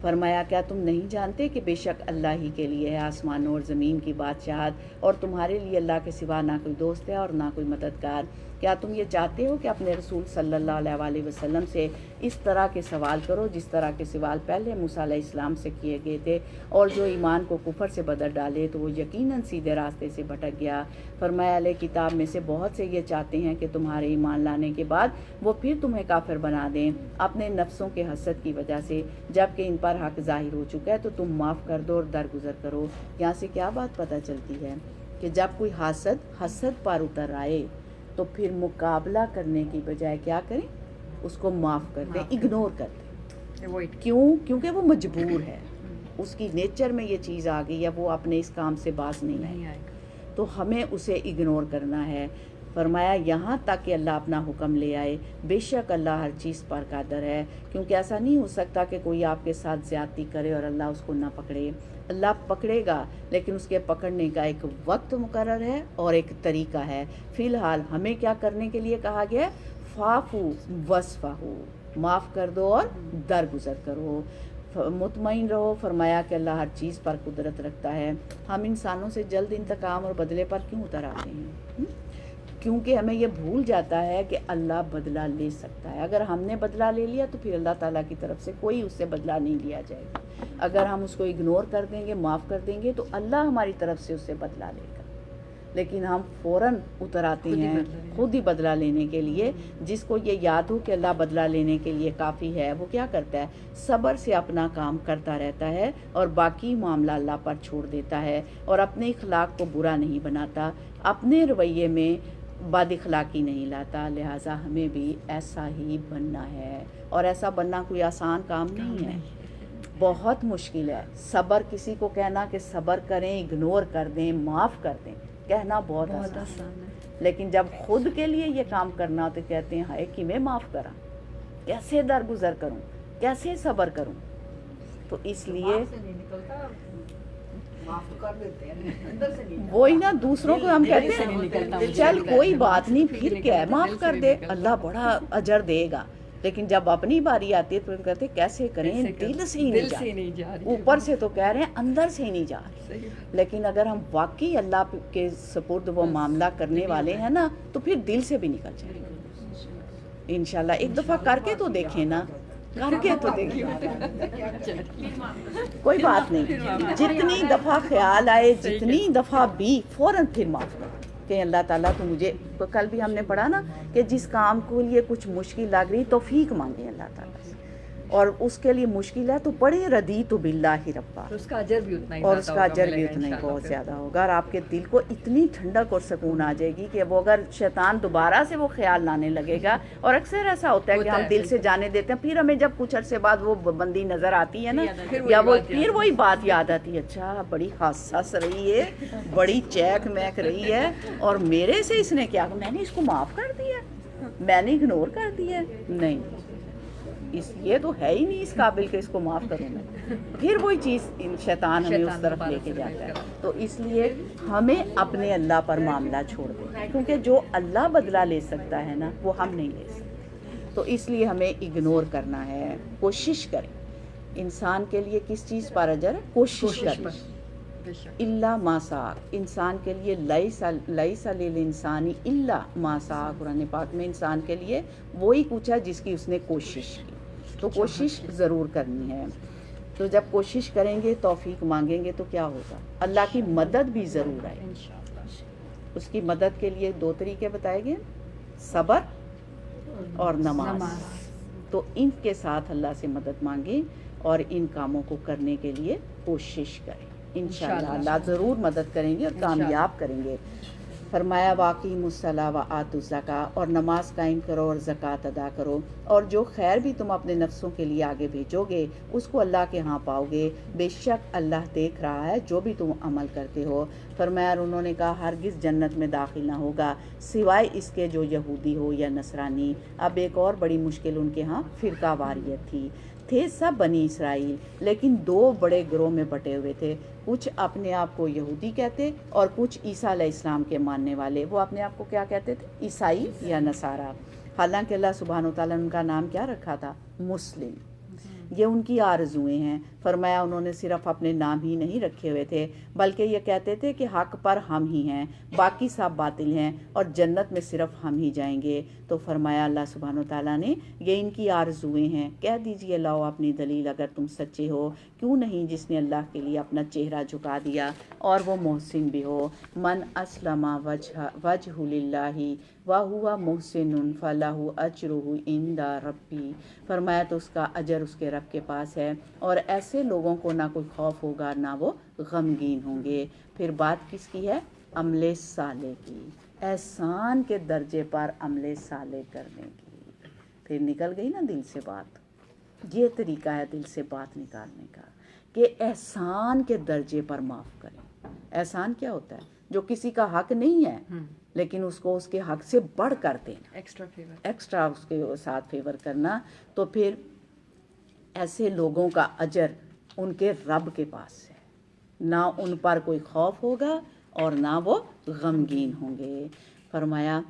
S1: فرمایا کیا تم نہیں جانتے کہ بے شک اللہ ہی کے لیے ہے آسمانوں اور زمین کی بادشاہت اور تمہارے لیے اللہ کے سوا نہ کوئی دوست ہے اور نہ کوئی مددگار. کیا تم یہ چاہتے ہو کہ اپنے رسول صلی اللہ علیہ وآلہ وسلم سے اس طرح کے سوال کرو جس طرح کے سوال پہلے موسیٰ علیہ السلام سے کیے گئے تھے، اور جو ایمان کو کفر سے بدل ڈالے تو وہ یقیناً سیدھے راستے سے بھٹک گیا. فرمایا اہل کتاب میں سے بہت سے یہ چاہتے ہیں کہ تمہارے ایمان لانے کے بعد وہ پھر تمہیں کافر بنا دیں اپنے نفسوں کے حسد کی وجہ سے، جبکہ ان پر حق ظاہر ہو چکا ہے تو تم معاف کر دو اور درگزر کرو. یہاں سے کیا بات پتہ چلتی ہے کہ جب کوئی حسد پر اتر آئے تو پھر مقابلہ کرنے کی بجائے کیا کریں؟ اس کو معاف کر دیں، اگنور کر دیں. کیوں؟ کیونکہ وہ مجبور ہے، اس کی نیچر میں یہ چیز آ گئی ہے، وہ اپنے اس کام سے باز نہیں آئے گا، تو ہمیں اسے اگنور کرنا ہے. فرمایا یہاں تک کہ اللہ اپنا حکم لے آئے. بے شک اللہ ہر چیز پر قادر ہے. کیونکہ ایسا نہیں ہو سکتا کہ کوئی آپ کے ساتھ زیادتی کرے اور اللہ اس کو نہ پکڑے. اللہ پکڑے گا لیکن اس کے پکڑنے کا ایک وقت مقرر ہے اور ایک طریقہ ہے. فی الحال ہمیں کیا کرنے کے لیے کہا گیا ہے؟ فاعفو وصفحوا، معاف کر دو اور درگزر کرو، مطمئن رہو. فرمایا کہ اللہ ہر چیز پر قدرت رکھتا ہے. ہم انسانوں سے جلد انتقام اور بدلے پر کیوں اتر آتے ہیں؟ کیونکہ ہمیں یہ بھول جاتا ہے کہ اللہ بدلہ لے سکتا ہے. اگر ہم نے بدلہ لے لیا تو پھر اللہ تعالیٰ کی طرف سے کوئی اس سے بدلہ نہیں لیا جائے گا. اگر ہم اس کو اگنور کر دیں گے، معاف کر دیں گے تو اللہ ہماری طرف سے اس سے بدلہ لے گا. لیکن ہم فوراً اتر آتے ہیں خود ہی بدلہ لینے کے لیے. جس کو یہ یاد ہو کہ اللہ بدلہ لینے کے لیے کافی ہے، وہ کیا کرتا ہے؟ صبر سے اپنا کام کرتا رہتا ہے اور باقی معاملہ اللہ پر چھوڑ دیتا ہے اور اپنے اخلاق کو برا نہیں بناتا، اپنے رویے میں بد اخلاقی نہیں لاتا. لہٰذا ہمیں بھی ایسا ہی بننا ہے، اور ایسا بننا کوئی آسان کام نہیں ہے، بہت مشکل ہے. صبر، کسی کو کہنا کہ صبر کریں، اگنور کر دیں، معاف کر دیں، کہنا بہت آسان ہے. لیکن جب خود کے لیے یہ کام کرنا تو کہتے ہیں ہائے کیویں معاف کرا، کیسے درگزر کروں، کیسے صبر کروں. تو اس لیے وہی نا، دوسروں کو ہم کہتے ہیں چل کوئی بات نہیں، پھر کیا ہے، معاف کر دے، اللہ بڑا اجر دے گا. لیکن جب اپنی باری آتی ہے تو ہم کہتے ہیں کیسے کریں، دل سے ہی نہیں جا رہی. اوپر سے تو کہہ رہے ہیں اندر سے ہی نہیں جا رہی. لیکن اگر ہم واقعی اللہ کے سپرد وہ معاملہ کرنے والے ہیں نا تو پھر دل سے بھی نکل جائے گا انشاءاللہ. ایک دفعہ کر کے تو دیکھیں نا، کر کے تو دیکھیں. کوئی بات نہیں، جتنی دفعہ خیال آئے، جتنی دفعہ بھی، فوراً پھر معاف کرو کہ اللہ تعالیٰ تو مجھے، کل بھی ہم نے پڑھا نا کہ جس کام کو لیے کچھ مشکل لگ رہی توفیق مانگے اللہ تعالیٰ سے، اور اس کے لیے مشکل ہے تو پڑھیں رضیت باللہ ربا،
S2: اس کا اجر بھی اتنا ہی،
S1: اور اس کا اجر بھی اتنا ہی بہت زیادہ ہوگا. اور آپ کے دل کو اتنی ٹھنڈک اور سکون آ جائے گی کہ وہ اگر شیطان دوبارہ سے وہ خیال لانے لگے گا، اور اکثر ایسا ہوتا ہے کہ ہم دل سے جانے دیتے ہیں، پھر ہمیں جب کچھ عرصے بعد وہ بندی نظر آتی ہے نا، یا وہ پھر وہی بات یاد آتی ہے، اچھا بڑی حساس رہی ہے، بڑی چیک میک رہی ہے، اور میرے سے اس نے کیا، میں نے اس کو معاف کر دیا. میں نے اگنور کر دیا ہے، نہیں، یہ تو ہے ہی نہیں اس قابل کہ اس کو معاف کروں میں، پھر وہی چیز شیطان ہمیں اس طرف لے کے جاتا ہے. تو اس لیے ہمیں اپنے اللہ پر معاملہ چھوڑ دیں، کیونکہ جو اللہ بدلہ لے سکتا ہے نا وہ ہم نہیں لے سکتے. تو اس لیے ہمیں اگنور کرنا ہے. کوشش کریں، انسان کے لیے کس چیز پر اجر ہے؟ کوشش کریں. اللہ ما سعی، انسان کے لیے لیس للانسان الا ما سعی، قرآن پاک میں انسان کے لیے وہی کچھ ہے جس کی اس نے کوشش کی. تو کوشش ضرور کرنی ہے. تو جب کوشش کریں گے، توفیق مانگیں گے تو کیا ہوگا؟ اللہ کی مدد بھی ضرور آئے. اس کی مدد کے لیے 2 طریقے بتائے گئے، صبر اور نماز. تو ان کے ساتھ اللہ سے مدد مانگیں اور ان کاموں کو کرنے کے لیے کوشش کریں. انشاءاللہ اللہ ضرور مدد کریں گے اور کامیاب کریں گے. فرمایا واقعیم الصلاۃ و آتوا الزکاۃ، اور نماز قائم کرو اور زکوٰۃ ادا کرو، اور جو خیر بھی تم اپنے نفسوں کے لیے آگے بھیجو گے اس کو اللہ کے ہاں پاؤ گے، بے شک اللہ دیکھ رہا ہے جو بھی تم عمل کرتے ہو. فرمایا اور انہوں نے کہا ہرگز جنت میں داخل نہ ہوگا سوائے اس کے جو یہودی ہو یا نصرانی. اب ایک اور بڑی مشکل ان کے ہاں فرقہ واریت تھے سب بنی اسرائیل، لیکن 2 بڑے گروہ میں بٹے ہوئے تھے. کچھ اپنے آپ کو یہودی کہتے اور کچھ عیسیٰ علیہ السلام کے ماننے والے. وہ اپنے آپ کو کیا کہتے تھے؟ عیسائی یا نصارہ. حالانکہ اللہ سبحانہ و تعالیٰ نے ان کا نام کیا رکھا تھا؟ مسلم. یہ ان کی آرزوئیں ہیں. فرمایا انہوں نے صرف اپنے نام ہی نہیں رکھے ہوئے تھے بلکہ یہ کہتے تھے کہ حق پر ہم ہی ہیں، باقی سب باطل ہیں اور جنت میں صرف ہم ہی جائیں گے. تو فرمایا اللہ سبحانہ و تعالیٰ نے یہ ان کی آرزوئیں ہیں. کہہ دیجئے لاؤ اپنی دلیل اگر تم سچے ہو. کیوں نہیں جس نے اللہ کے لیے اپنا چہرہ جھکا دیا اور وہ محسن بھی ہو. من اسلم وجہ للہ وہو محسن فلہ اجرہ عند ربی. فرمایا تو اس کا اجر اس کے رب کے پاس ہے، اور ایسے لوگوں کو نہ کوئی خوف ہوگا نہ وہ غمگین ہوں گے. پھر بات کس کی ہے؟ عمل صالح کی، احسان کے درجے پر عمل صالح کرنے کی. پھر نکل گئی نا دل سے بات. یہ طریقہ ہے دل سے بات نکالنے کا کہ احسان کے درجے پر معاف کریں. احسان کیا ہوتا ہے؟ جو کسی کا حق نہیں ہے لیکن اس کو اس کے حق سے بڑھ کر دینا، ایکسٹرا اس کے ساتھ فیور کرنا. تو پھر ایسے لوگوں کا اجر ان کے رب کے پاس ہے، نہ ان پر کوئی خوف ہوگا اور نہ وہ غمگین ہوں گے. فرمایا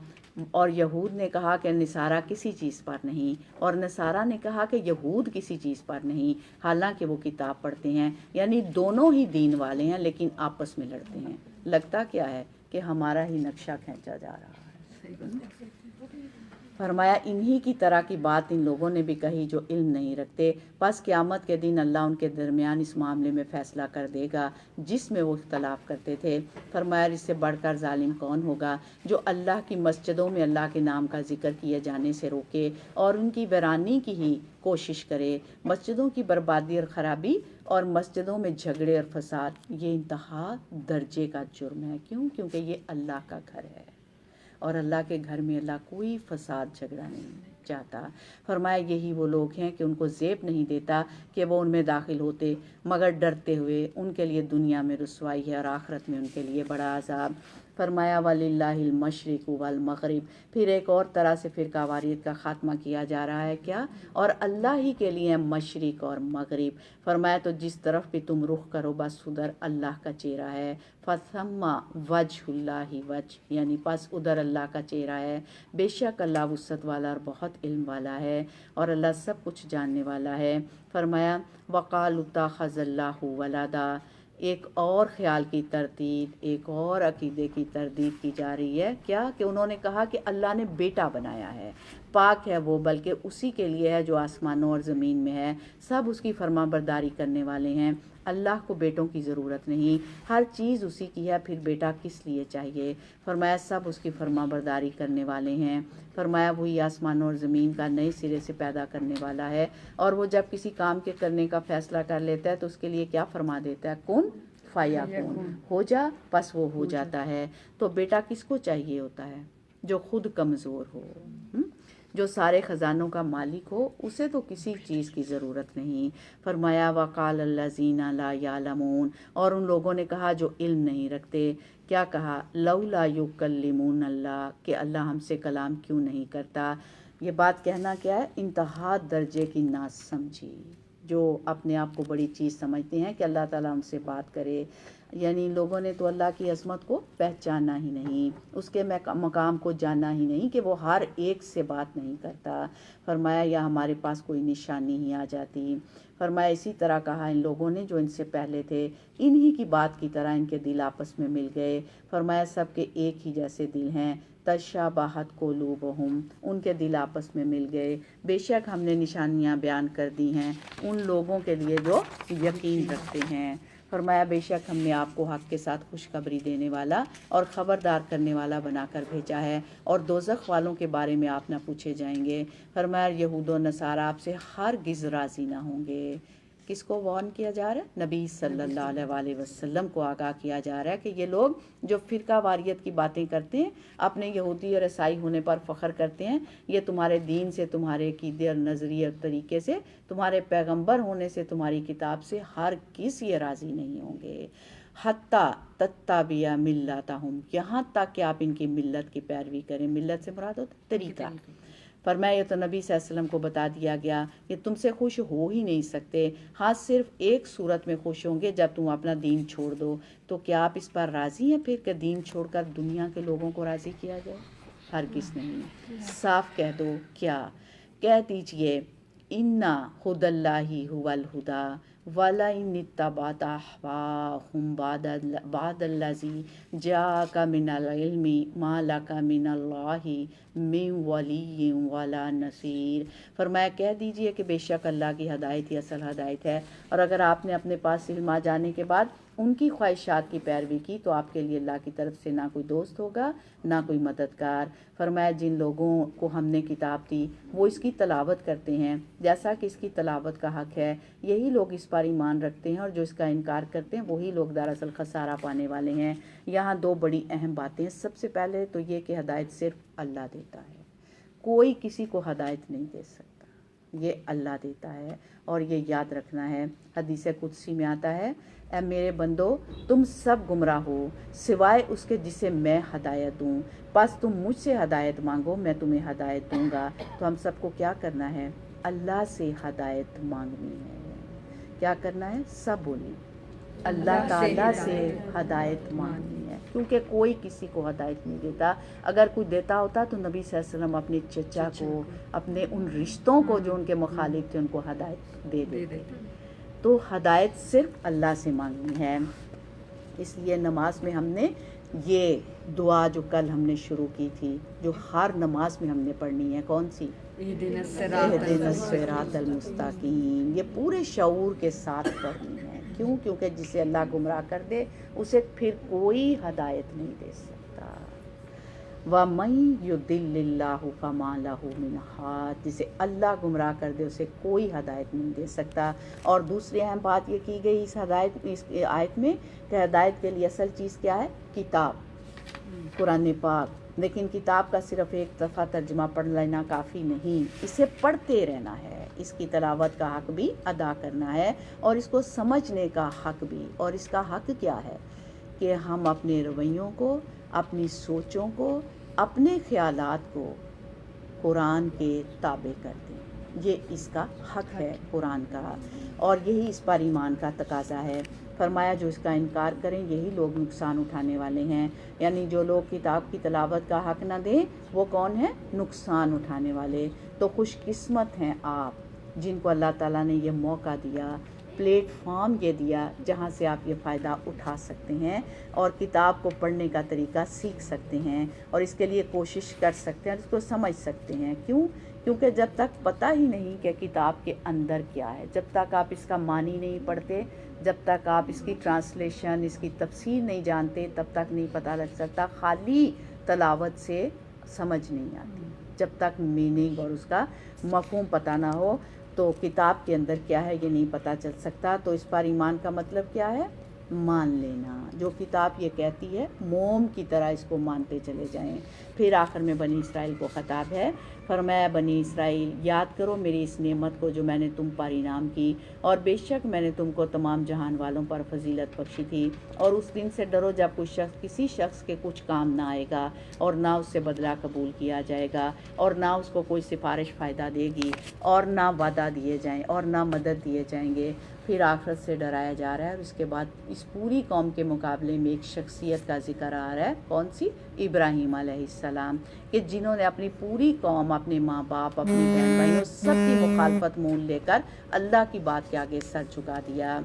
S1: اور یہود نے کہا کہ نصارہ کسی چیز پر نہیں، اور نصارہ نے کہا کہ یہود کسی چیز پر نہیں، حالانکہ وہ کتاب پڑھتے ہیں. یعنی دونوں ہی دین والے ہیں لیکن آپس میں لڑتے ہیں. لگتا کیا ہے کہ ہمارا ہی نقشہ کھینچا جا رہا ہے. فرمایا انہی کی طرح کی بات ان لوگوں نے بھی کہی جو علم نہیں رکھتے. بس قیامت کے دن اللہ ان کے درمیان اس معاملے میں فیصلہ کر دے گا جس میں وہ اختلاف کرتے تھے. فرمایا اس سے بڑھ کر ظالم کون ہوگا جو اللہ کی مسجدوں میں اللہ کے نام کا ذکر کیے جانے سے روکے اور ان کی ویرانی کی ہی کوشش کرے. مسجدوں کی بربادی اور خرابی اور مسجدوں میں جھگڑے اور فساد یہ انتہا درجے کا جرم ہے. کیوں؟ کیونکہ یہ اللہ کا گھر ہے اور اللہ کے گھر میں اللہ کوئی فساد جھگڑا نہیں چاہتا. فرمایا یہی وہ لوگ ہیں کہ ان کو زیب نہیں دیتا کہ وہ ان میں داخل ہوتے مگر ڈرتے ہوئے. ان کے لیے دنیا میں رسوائی ہے اور آخرت میں ان کے لیے بڑا عذاب. فرمایا وَلِلَّهِ الْمَشْرِقُ وَالْمَغْرِبُ. پھر ایک اور طرح سے فرقہ واریت کا خاتمہ کیا جا رہا ہے. کیا؟ اور اللہ ہی کے لیے مشرق اور مغرب. فرمایا تو جس طرف بھی تم رخ کرو بس ادھر اللہ کا چہرہ ہے. فَثَمَّ وَجْهُ اللَّهِ وَجْهُ، یعنی پس ادھر اللہ کا چہرہ ہے. بے شک اللہ وسعت والا اور بہت علم والا ہے اور اللہ سب کچھ جاننے والا ہے. فرمایا وَقَالُوا اتَّخَذَ اللَّهُ وَلَدًا. ایک اور خیال کی تردید، ایک اور عقیدے کی تردید کی جا رہی ہے. کیا؟ کہ انہوں نے کہا کہ اللہ نے بیٹا بنایا ہے. پاک ہے وہ، بلکہ اسی کے لیے ہے جو آسمانوں اور زمین میں ہے. سب اس کی فرما برداری کرنے والے ہیں. اللہ کو بیٹوں کی ضرورت نہیں، ہر چیز اسی کی ہے، پھر بیٹا کس لیے چاہیے. فرمایا سب اس کی فرما برداری کرنے والے ہیں. فرمایا وہی آسمانوں اور زمین کا نئے سرے سے پیدا کرنے والا ہے، اور وہ جب کسی کام کے کرنے کا فیصلہ کر لیتا ہے تو اس کے لیے کیا فرما دیتا ہے؟ کن فیکون، ہو جا، پس وہ ہو جاتا ہے. تو بیٹا کس کو چاہیے ہوتا ہے؟ جو خود کمزور ہو، جو سارے خزانوں کا مالک ہو اسے تو کسی چیز کی ضرورت نہیں. فرمایا وقال الذین لا یعلمون، اور ان لوگوں نے کہا جو علم نہیں رکھتے. کیا کہا؟ لولا یکلمون اللہ، کہ اللہ ہم سے کلام کیوں نہیں کرتا. یہ بات کہنا کیا ہے؟ انتہا درجے کی نا سمجھی، جو اپنے آپ کو بڑی چیز سمجھتے ہیں کہ اللہ تعالیٰ ان سے بات کرے. یعنی لوگوں نے تو اللہ کی عظمت کو پہچانا ہی نہیں، اس کے مقام کو جانا ہی نہیں کہ وہ ہر ایک سے بات نہیں کرتا. فرمایا یا ہمارے پاس کوئی نشانی ہی آ جاتی. فرمایا اسی طرح کہا ان لوگوں نے جو ان سے پہلے تھے، انہی کی بات کی طرح ان کے دل آپس میں مل گئے. فرمایا سب کے ایک ہی جیسے دل ہیں. تشابہت قلوبہم، ان کے دل آپس میں مل گئے. بے شک ہم نے نشانیاں بیان کر دی ہیں ان لوگوں کے لیے جو یقین رکھتے ہیں. فرمایا بے شک ہم نے آپ کو حق کے ساتھ خوشخبری دینے والا اور خبردار کرنے والا بنا کر بھیجا ہے، اور دوزخ والوں کے بارے میں آپ نہ پوچھے جائیں گے. فرمایا یہود و نصارہ آپ سے ہرگز راضی نہ ہوں گے. کس کو وارن کیا جا رہا ہے؟ نبی صلی اللہ علیہ وآلہ وسلم کو آگاہ کیا جا رہا ہے کہ یہ لوگ جو فرقہ واریت کی باتیں کرتے ہیں، اپنے یہودی اور عیسائی ہونے پر فخر کرتے ہیں، یہ تمہارے دین سے، تمہارے عقیدے اور نظریے اور طریقے سے، تمہارے پیغمبر ہونے سے، تمہاری کتاب سے ہرگز یہ راضی نہیں ہوں گے. حتیٰ تتبع ملتہم، یہاں تک کہ آپ ان کی ملت کی پیروی کریں. ملت سے مراد ہوتا ہے طریقہ. فرمایا یہ تو نبی صلی اللہ علیہ وسلم کو بتا دیا گیا، یہ تم سے خوش ہو ہی نہیں سکتے. ہاں صرف ایک صورت میں خوش ہوں گے، جب تم اپنا دین چھوڑ دو. تو کیا آپ اس پر راضی ہیں پھر کہ دین چھوڑ کر دنیا کے لوگوں کو راضی کیا جائے؟ ہرگز نہیں. صاف کہہ دو. کیا کہہ دیجئے؟ اِنَّ ہُدَى اللہِ هُوَ الْهُدَى وَلَئِنِ اتَّبَعْتَ أَهْوَاءَهُمْ بَعْدَ الَّذِي جَاءَكَ مِنَ الْعِلْمِ مَا لَكَ مِنَ اللَّهِ مِنْ وَلِيٍّ وَلَا نَصِيرٍ. فرمایا کہہ دیجئے کہ بے شک اللہ کی ہدایت ہی اصل ہدایت ہے، اور اگر آپ نے اپنے پاس علم آ جانے کے بعد ان کی خواہشات کی پیروی کی تو آپ کے لیے اللہ کی طرف سے نہ کوئی دوست ہوگا نہ کوئی مددگار. فرمایا جن لوگوں کو ہم نے کتاب دی وہ اس کی تلاوت کرتے ہیں جیسا کہ اس کی تلاوت کا حق ہے، یہی لوگ اس پر ایمان رکھتے ہیں، اور جو اس کا انکار کرتے ہیں وہی لوگ دراصل خسارہ پانے والے ہیں. یہاں دو بڑی اہم باتیں ہیں. سب سے پہلے تو یہ کہ ہدایت صرف اللہ دیتا ہے، کوئی کسی کو ہدایت نہیں دے سکتا، یہ اللہ دیتا ہے. اور یہ یاد رکھنا ہے، حدیث قدسی میں آتا ہے اے میرے بندو تم سب گمراہ ہو سوائے اس کے جسے میں ہدایت دوں، پس تم مجھ سے ہدایت مانگو میں تمہیں ہدایت دوں گا. تو ہم سب کو کیا کرنا ہے؟ اللہ سے ہدایت مانگنی ہے. کیا کرنا ہے؟ سب بولیں اللہ تعالیٰ سے ہدایت مانگنی ہے، کیونکہ کوئی کسی کو ہدایت نہیں دیتا. اگر کوئی دیتا ہوتا تو نبی صلی اللہ علیہ وسلم اپنے چچا کو، اپنے ان رشتوں کو جو ان کے مخالف تھے، ان کو ہدایت دے دیتے. تو ہدایت صرف اللہ سے مانگنی ہے. اس لیے نماز میں ہم نے یہ دعا جو کل ہم نے شروع کی تھی، جو ہر نماز میں ہم نے پڑھنی ہے، کون سی؟ اہدنا الصراط المستقیم. یہ پورے شعور کے ساتھ پڑھنی ہے. کیوں؟ کیونکہ جسے اللہ گمراہ کر دے اسے پھر کوئی ہدایت نہیں دے سکتا. وَمَن يُضِلِّ اللَّهُ فَمَا لَهُ مِنْ هَادٍ، جسے اللہ گمراہ کر دے اسے کوئی ہدایت نہیں دے سکتا. اور دوسری اہم بات یہ کی گئی اس آیت میں کہ ہدایت کے لیے اصل چیز کیا ہے؟ کتاب، قرآن پاک. لیکن کتاب کا صرف ایک دفعہ ترجمہ پڑھ لینا کافی نہیں، اسے پڑھتے رہنا ہے، اس کی تلاوت کا حق بھی ادا کرنا ہے، اور اس کو سمجھنے کا حق بھی. اور اس کا حق کیا ہے؟ کہ ہم اپنے رویوں کو، اپنی سوچوں کو، اپنے خیالات کو قرآن کے تابع کر دیں. یہ اس کا حق ہے قرآن کا، اور یہی اس پر ایمان کا تقاضا ہے. فرمایا جو اس کا انکار کریں یہی لوگ نقصان اٹھانے والے ہیں. یعنی جو لوگ کتاب کی تلاوت کا حق نہ دیں وہ کون ہیں؟ نقصان اٹھانے والے. تو خوش قسمت ہیں آپ جن کو اللہ تعالیٰ نے یہ موقع دیا، پلیٹ فارم یہ دیا جہاں سے آپ یہ فائدہ اٹھا سکتے ہیں اور کتاب کو پڑھنے کا طریقہ سیکھ سکتے ہیں، اور اس کے لیے کوشش کر سکتے ہیں اور اس کو سمجھ سکتے ہیں. کیوں؟ کیونکہ جب تک پتہ ہی نہیں کہ کتاب کے اندر کیا ہے، جب تک آپ اس کا معنی نہیں پڑھتے، جب تک آپ اس کی ٹرانسلیشن، اس کی تفسیر نہیں جانتے، تب تک نہیں پتہ لگ سکتا. خالی تلاوت سے سمجھ نہیں آتی. جب تک میننگ اور اس کا مفہوم پتہ نہ ہو تو کتاب کے اندر کیا ہے یہ نہیں پتہ چل سکتا. تو اس پر ایمان کا مطلب کیا ہے؟ مان لینا. جو کتاب یہ کہتی ہے موم کی طرح اس کو مانتے چلے جائیں. پھر آخر میں بنی اسرائیل کو خطاب ہے. فرمایا بنی اسرائیل یاد کرو میری اس نعمت کو جو میں نے تم پر انعام کی، اور بے شک میں نے تم کو تمام جہان والوں پر فضیلت بخشی تھی. اور اس دن سے ڈرو جب کسی شخص کے کچھ کام نہ آئے گا، اور نہ اس سے بدلہ قبول کیا جائے گا، اور نہ اس کو کوئی سفارش فائدہ دے گی، اور نہ وعدہ دیے جائیں اور نہ مدد دیے جائیں گے. پھر آخرت سے ڈرایا جا رہا ہے. اور اس کے بعد اس پوری قوم کے مقابلے میں ایک شخصیت کا ذکر آ رہا ہے. کون سی؟ ابراہیم علیہ السلام، کہ جنہوں نے اپنی پوری قوم، اپنے ماں باپ، اپنی بہن بھائیوں سب کی مخالفت مول لے کر اللہ کی بات کے آگے سر جھکا دیا.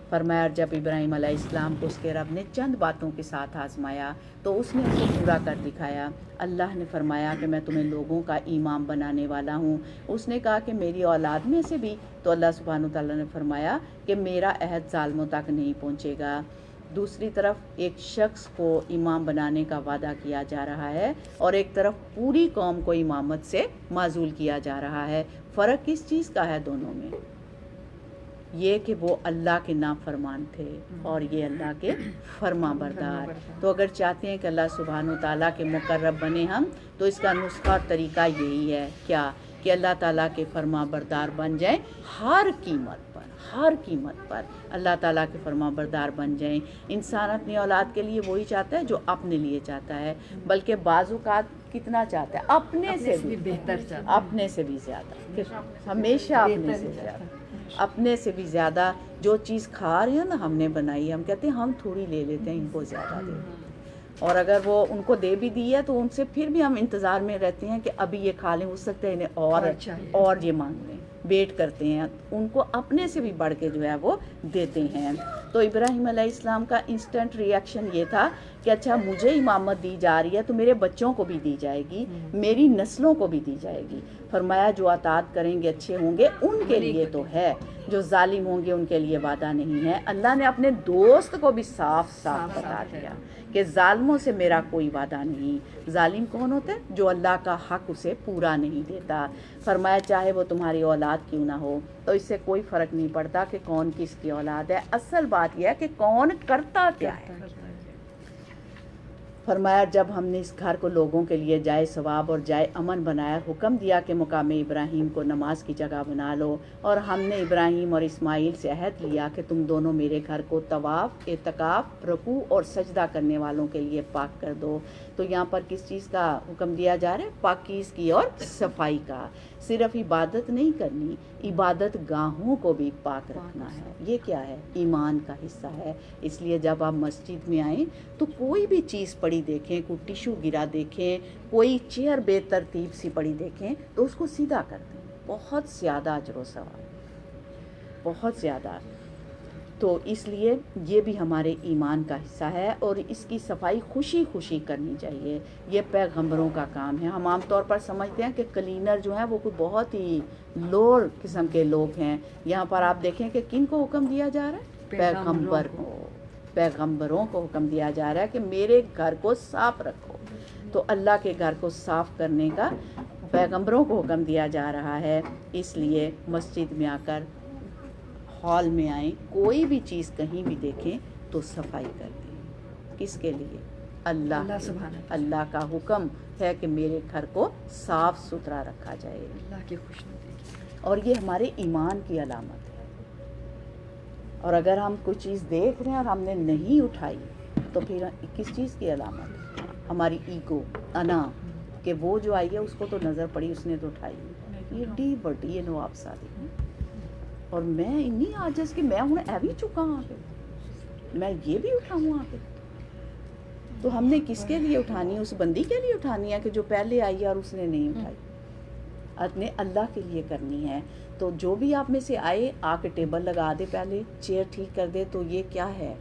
S1: فرمایا جب ابراہیم علیہ السلام کو اس کے رب نے چند باتوں کے ساتھ آزمایا تو اس نے اس کو پورا کر دکھایا. اللہ نے فرمایا کہ میں تمہیں لوگوں کا امام بنانے والا ہوں. اس نے کہا کہ میری اولاد میں سے بھی، تو اللہ سبحانہ وتعالیٰ نے فرمایا کہ میرا عہد ظالموں تک نہیں پہنچے گا. دوسری طرف ایک شخص کو امام بنانے کا وعدہ کیا جا رہا ہے، اور ایک طرف پوری قوم کو امامت سے معزول کیا جا رہا ہے. فرق کس چیز کا ہے دونوں میں؟ یہ کہ وہ اللہ کے نافرمان تھے اور یہ اللہ کے فرما بردار. تو اگر چاہتے ہیں کہ اللہ سبحانہ وتعالیٰ کے مقرب بنے ہم، تو اس کا نسخہ اور طریقہ یہی ہے. کیا؟ کہ اللہ تعالیٰ کے فرما بردار بن جائیں ہر قیمت پر. ہر قیمت پر اللہ تعالیٰ کے فرما بردار بن جائیں. انسان اپنی اولاد کے لیے وہی چاہتا ہے جو اپنے لیے چاہتا ہے، بلکہ بعض اوقات کتنا چاہتا ہے؟ اپنے سے بھی بہتر چاہتا ہے، اپنے سے بھی زیادہ، ہمیشہ اپنے سے زیادہ، اپنے سے بھی زیادہ. جو چیز کھا رہے ہیں نا ہم نے بنائی ہے، ہم کہتے ہیں ہم تھوڑی لے لیتے ہیں، ان کو زیادہ دے دیں. اور اگر وہ ان کو دے بھی دی ہے تو ان سے پھر بھی ہم انتظار میں رہتے ہیں کہ ابھی یہ کھا لیں، ہو سکتا ہے انہیں اور یہ مانگ لیں، ویٹ کرتے ہیں. ان کو اپنے سے بھی بڑھ کے جو ہے وہ دیتے ہیں. تو ابراہیم علیہ السلام کا انسٹنٹ ری ایکشن یہ تھا کہ اچھا مجھے امامت دی جا رہی ہے تو میرے بچوں کو بھی دی جائے گی، میری نسلوں کو بھی دی جائے گی. فرمایا جو اطاعت کریں گے اچھے ہوں گے ان کے لیے تو ہے، جو ظالم ہوں گے ان کے لیے وعدہ نہیں ہے. اللہ نے اپنے دوست کو بھی صاف صاف بتا دیا کہ ظالموں سے میرا کوئی وعدہ نہیں. ظالم کون ہوتا ہے؟ جو اللہ کا حق اسے پورا نہیں دیتا. فرمایا چاہے وہ تمہاری اولاد کیوں نہ ہو، تو اس سے کوئی فرق نہیں پڑتا کہ کون کس کی اولاد ہے. اصل بات یہ ہے کہ کون کرتا کیا ہے. فرمایا جب ہم نے اس گھر کو لوگوں کے لیے جائے ثواب اور جائے امن بنایا، حکم دیا کہ مقام ابراہیم کو نماز کی جگہ بنا لو. اور ہم نے ابراہیم اور اسماعیل سے عہد لیا کہ تم دونوں میرے گھر کو طواف، اعتکاف، رکوع اور سجدہ کرنے والوں کے لیے پاک کر دو. تو یہاں پر کس چیز کا حکم دیا جا رہا ہے؟ پاکیزگی اور صفائی کا. صرف عبادت نہیں کرنی، عبادت گاہوں کو بھی پاک رکھنا ہے. یہ کیا ہے؟ ایمان کا حصہ ہے. اس لیے جب آپ مسجد میں آئیں تو کوئی بھی چیز پڑی دیکھیں، کوئی ٹیشو گرا دیکھیں، کوئی چیئر بے ترتیب سی پڑی دیکھیں تو اس کو سیدھا کر دیں. بہت زیادہ اجر و ثواب، بہت زیادہ. تو اس لیے یہ بھی ہمارے ایمان کا حصہ ہے، اور اس کی صفائی خوشی خوشی کرنی چاہیے. یہ پیغمبروں کا کام ہے. ہم عام طور پر سمجھتے ہیں کہ کلینر جو ہیں وہ کوئی بہت ہی لوور قسم کے لوگ ہیں. یہاں پر آپ دیکھیں کہ کن کو حکم دیا جا رہا ہے؟ پیغمبر کو. پیغمبروں کو حکم دیا جا رہا ہے کہ میرے گھر کو صاف رکھو. تو اللہ کے گھر کو صاف کرنے کا پیغمبروں کو حکم دیا جا رہا ہے. اس لیے مسجد میں آ کر، ہال میں آئیں، کوئی بھی چیز کہیں بھی دیکھیں تو صفائی کر دیں. کس کے لیے؟ اللہ اللہ کا حکم ہے کہ میرے گھر کو صاف ستھرا رکھا جائے. اللہ کی خوشنودی. اور یہ ہمارے ایمان کی علامت ہے. اور اگر ہم کوئی چیز دیکھ رہے ہیں اور ہم نے نہیں اٹھائی تو پھر کس چیز کی علامت ہے؟ ہماری ایگو، انا، کہ وہ جو آئی ہے اس کو تو نظر پڑی، اس نے تو اٹھائی. یہ ڈی بڑی ہے نواب صادق، اور میں انی عاجز کہ میں ہوں ایوی چکا ہوں آگے، میں یہ بھی اٹھاؤں آگے. تو ہم نے کس کے لیے اٹھانی ہے؟ اس بندی کے لیے اٹھانی ہے کہ جو پہلے آئی ہے اور اس نے نہیں اٹھائی. اپنے اللہ کے لیے کرنی ہے. تو جو بھی آپ میں سے آئے آ کے ٹیبل لگا دے، پہلے چیئر ٹھیک کر دے، تو یہ کیا ہے؟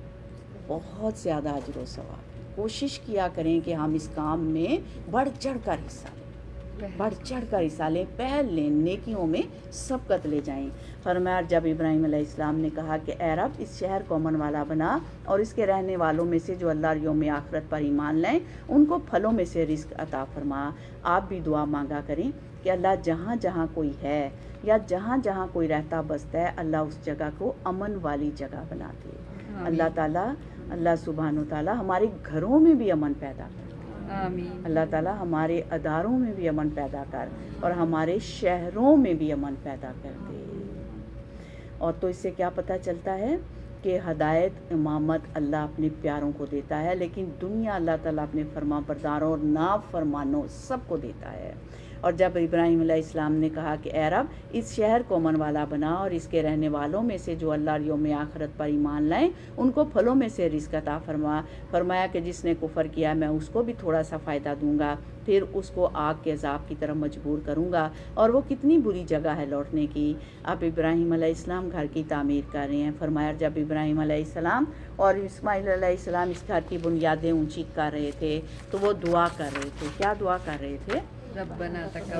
S1: بہت زیادہ اجر و ثواب. کوشش کیا کریں کہ ہم اس کام میں بڑھ چڑھ کر حصہ لیں، بڑھ چڑھ کر حصہ لیں، پہل لیں، نیکیوں میں سبقت لے جائیں. فرمایا جب ابراہیم علیہ السلام نے کہا کہ اے رب اس شہر کو امن والا بنا، اور اس کے رہنے والوں میں سے جو اللہ اور یوم آخرت پر ایمان لائیں ان کو پھلوں میں سے رزق عطا فرما. آپ بھی دعا مانگا کریں کہ اللہ جہاں جہاں کوئی ہے یا جہاں جہاں کوئی رہتا بستا ہے، اللہ اس جگہ کو امن والی جگہ بنا دے. اللہ سبحانہ و تعالیٰ ہمارے گھروں میں بھی امن پیدا کر،
S2: آمین۔
S1: اللہ تعالیٰ ہمارے اداروں میں بھی امن پیدا کر اور ہمارے شہروں میں بھی امن پیدا کر دے۔ اور تو اس سے کیا پتہ چلتا ہے کہ ہدایت امامت اللہ اپنے پیاروں کو دیتا ہے، لیکن دنیا اللہ تعالیٰ اپنے فرما برداروں اور نافرمانوں سب کو دیتا ہے۔ اور جب ابراہیم علیہ السلام نے کہا کہ اے رب اس شہر کو امن والا بنا اور اس کے رہنے والوں میں سے جو اللہ اور یوم آخرت پر ایمان لائیں ان کو پھلوں میں سے رزق عطا فرمایا کہ جس نے کفر کیا میں اس کو بھی تھوڑا سا فائدہ دوں گا، پھر اس کو آگ کے عذاب کی طرف مجبور کروں گا، اور وہ کتنی بری جگہ ہے لوٹنے کی۔ اب ابراہیم علیہ السلام گھر کی تعمیر کر رہے ہیں۔ فرمایا جب ابراہیم علیہ السلام اور اسماعیل علیہ السلام اس گھر کی بنیادیں اونچی کر رہے تھے تو وہ دعا کر رہے تھے۔ کیا دعا کر رہے تھے؟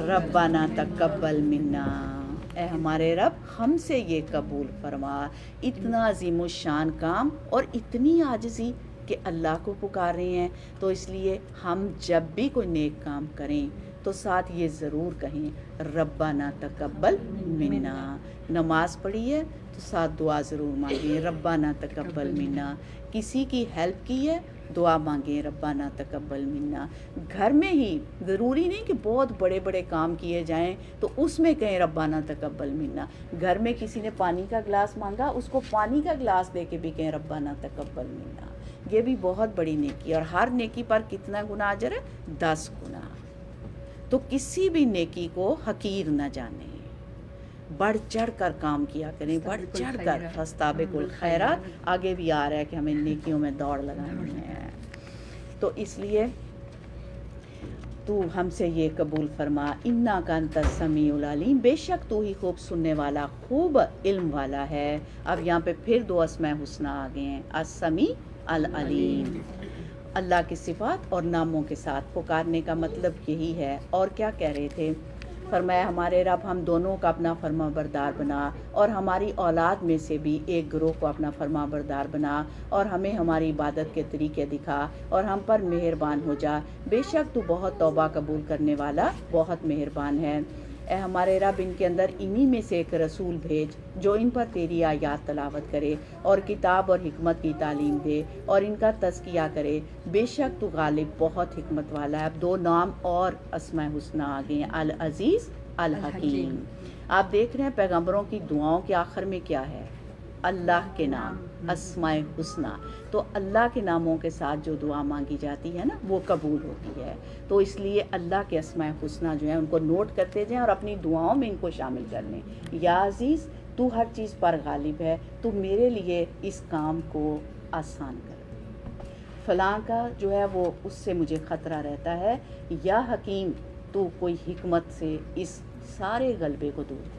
S1: ربنا تقبل منا، اے ہمارے رب ہم سے یہ قبول فرما۔ اتنا عظیم الشان کام اور اتنی عاجزی کہ اللہ کو پکار رہے ہیں، تو اس لیے ہم جب بھی کوئی نیک کام کریں تو ساتھ یہ ضرور کہیں ربنا تقبل منا۔ نماز پڑھی ہے تو ساتھ دعا ضرور مانگیں ربنا تقبل منا۔ کسی کی ہیلپ کی ہے دعا مانگیں ربنا تقبل منا۔ گھر میں ہی ضروری نہیں کہ بہت بڑے بڑے کام کیے جائیں تو اس میں کہیں ربنا تقبل منا۔ گھر میں کسی نے پانی کا گلاس مانگا اس کو پانی کا گلاس دے کے بھی کہیں ربنا تقبل منا، یہ بھی بہت بڑی نیکی، اور ہر نیکی پر کتنا گناہ اجر ہے؟ 10 گنا۔ تو کسی بھی نیکی کو حقیر نہ جانیں، بڑھ چڑھ کر کام کیا کریں، بڑھ چڑھ کر فاستبقوا الخیرات، آگے بھی آ رہا ہے کہ ہمیں نیکیوں میں دوڑ لگانی ہے۔ تو اس لیے تو ہم سے یہ قبول فرما، انک انت السمیع العلیم، بے شک تو ہی خوب سننے والا خوب علم والا ہے۔ اب یہاں پہ پھر 2 اسماء حسنی آ گئے ہیں، السمیع العلیم، اللہ کی صفات اور ناموں کے ساتھ پکارنے کا مطلب یہی ہے۔ اور کیا کہہ رہے تھے؟ فرمایا ہمارے رب ہم دونوں کا اپنا فرما بردار بنا، اور ہماری اولاد میں سے بھی ایک گروہ کو اپنا فرما بردار بنا، اور ہمیں ہماری عبادت کے طریقے دکھا، اور ہم پر مہربان ہو جا، بے شک تو بہت توبہ قبول کرنے والا بہت مہربان ہے۔ اے ہمارے رب ان کے اندر انہی میں سے ایک رسول بھیج جو ان پر تیری آیات تلاوت کرے اور کتاب اور حکمت کی تعلیم دے اور ان کا تزکیہ کرے، بے شک تو غالب بہت حکمت والا ہے۔ اب 2 نام اور اسماء حسنی آ گئے ہیں، العزیز الحکیم۔ آپ دیکھ رہے ہیں پیغمبروں کی دعاؤں کے آخر میں کیا ہے؟ اللہ کے نام، اسماء حسنی۔ تو اللہ کے ناموں کے ساتھ جو دعا مانگی جاتی ہے نا وہ قبول ہوتی ہے۔ تو اس لیے اللہ کے اسماء حسنی جو ہیں ان کو نوٹ کرتے جائیں اور اپنی دعاؤں میں ان کو شامل کر لیں۔ یا عزیز تو ہر چیز پر غالب ہے، تو میرے لیے اس کام کو آسان کر دے، فلاں کا جو ہے وہ اس سے مجھے خطرہ رہتا ہے، یا حکیم تو کوئی حکمت سے اس سارے غلبے کو دور کر دے۔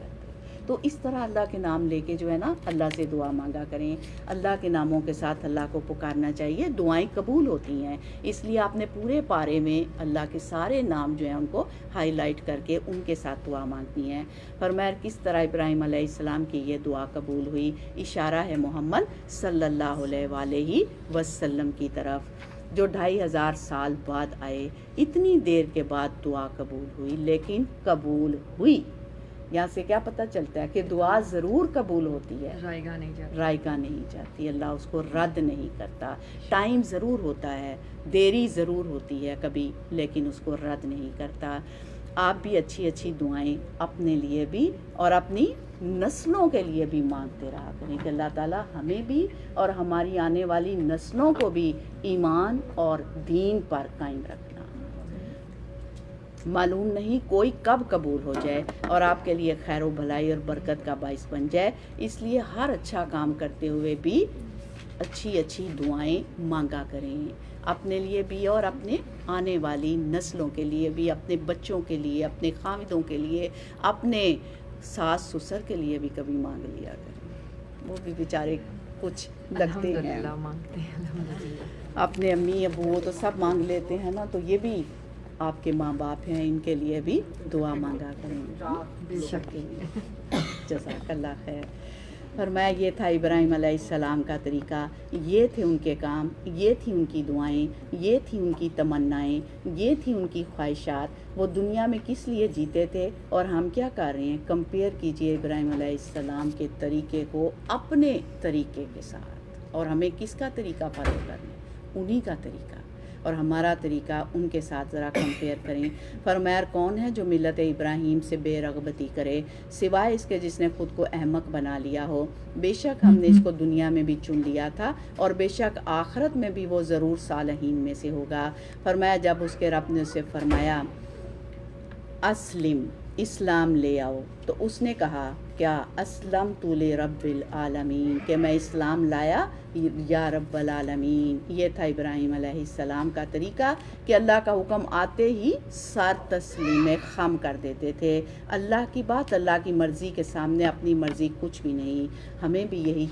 S1: تو اس طرح اللہ کے نام لے کے جو ہے نا اللہ سے دعا مانگا کریں، اللہ کے ناموں کے ساتھ اللہ کو پکارنا چاہیے، دعائیں قبول ہوتی ہیں۔ اس لیے آپ نے پورے پارے میں اللہ کے سارے نام جو ہیں ان کو ہائی لائٹ کر کے ان کے ساتھ دعا مانگنی ہے۔ فرمایا کس طرح ابراہیم علیہ السلام کی یہ دعا قبول ہوئی، اشارہ ہے محمد صلی اللہ علیہ وآلہ وسلم کی طرف، جو 2500 سال بعد آئے، اتنی دیر کے بعد دعا قبول ہوئی، لیکن قبول ہوئی۔ یہاں سے کیا پتہ چلتا ہے کہ دعا ضرور قبول ہوتی ہے، رائگاں نہیں جاتی، اللہ اس کو رد نہیں کرتا۔ ٹائم ضرور ہوتا ہے، دیری ضرور ہوتی ہے کبھی، لیکن اس کو رد نہیں کرتا۔ آپ بھی اچھی اچھی دعائیں اپنے لیے بھی اور اپنی نسلوں کے لیے بھی مانگتے رہا کریں کہ اللہ تعالیٰ ہمیں بھی اور ہماری آنے والی نسلوں کو بھی ایمان اور دین پر قائم رکھنا۔ معلوم نہیں کوئی کب قبول ہو جائے اور آپ کے لیے خیر و بھلائی اور برکت کا باعث بن جائے، اس لیے ہر اچھا کام کرتے ہوئے بھی اچھی اچھی دعائیں مانگا کریں، اپنے لیے بھی اور اپنے آنے والی نسلوں کے لیے بھی، اپنے بچوں کے لیے، اپنے خامدوں کے لیے، اپنے ساس سسر کے لیے بھی کبھی مانگ لیا کریں، وہ بھی بیچارے کچھ لگتے ہیں، اپنے امی ابو تو سب مانگ لیتے ہیں نا، تو یہ بھی آپ کے ماں باپ ہیں، ان کے لیے بھی دعا مانگا کریں۔ جزاک اللہ خیر۔ فرمایا یہ تھا ابراہیم علیہ السلام کا طریقہ، یہ تھے ان کے کام، یہ تھی ان کی دعائیں، یہ تھی ان کی تمنائیں، یہ تھی ان کی خواہشات۔ وہ دنیا میں کس لیے جیتے تھے اور ہم کیا کر رہے ہیں؟ کمپیئر کیجئے ابراہیم علیہ السلام کے طریقے کو اپنے طریقے کے ساتھ۔ اور ہمیں کس کا طریقہ فالو کرنا ہے؟ انہی کا طریقہ، اور ہمارا طریقہ ان کے ساتھ ذرا کمپیئر کریں۔ فرمایا کون ہے جو ملت ابراہیم سے بے رغبتی کرے سوائے اس کے جس نے خود کو احمق بنا لیا ہو، بے شک ہم نے اس کو دنیا میں بھی چن لیا تھا اور بے شک آخرت میں بھی وہ ضرور صالحین میں سے ہوگا۔ فرمایا جب اس کے رب نے اسے فرمایا اسلم، اسلام لے آؤ، تو اس نے کہا کیا اسلمت لرب العالمین، کہ میں اسلام لایا یا رب العالمین۔ یہ تھا ابراہیم علیہ السلام کا طریقہ کہ اللہ کا حکم آتے ہی سر تسلیم خم کر دیتے تھے۔ اللہ کی بات، اللہ کی مرضی کے سامنے اپنی مرضی کچھ بھی نہیں۔ ہمیں بھی یہی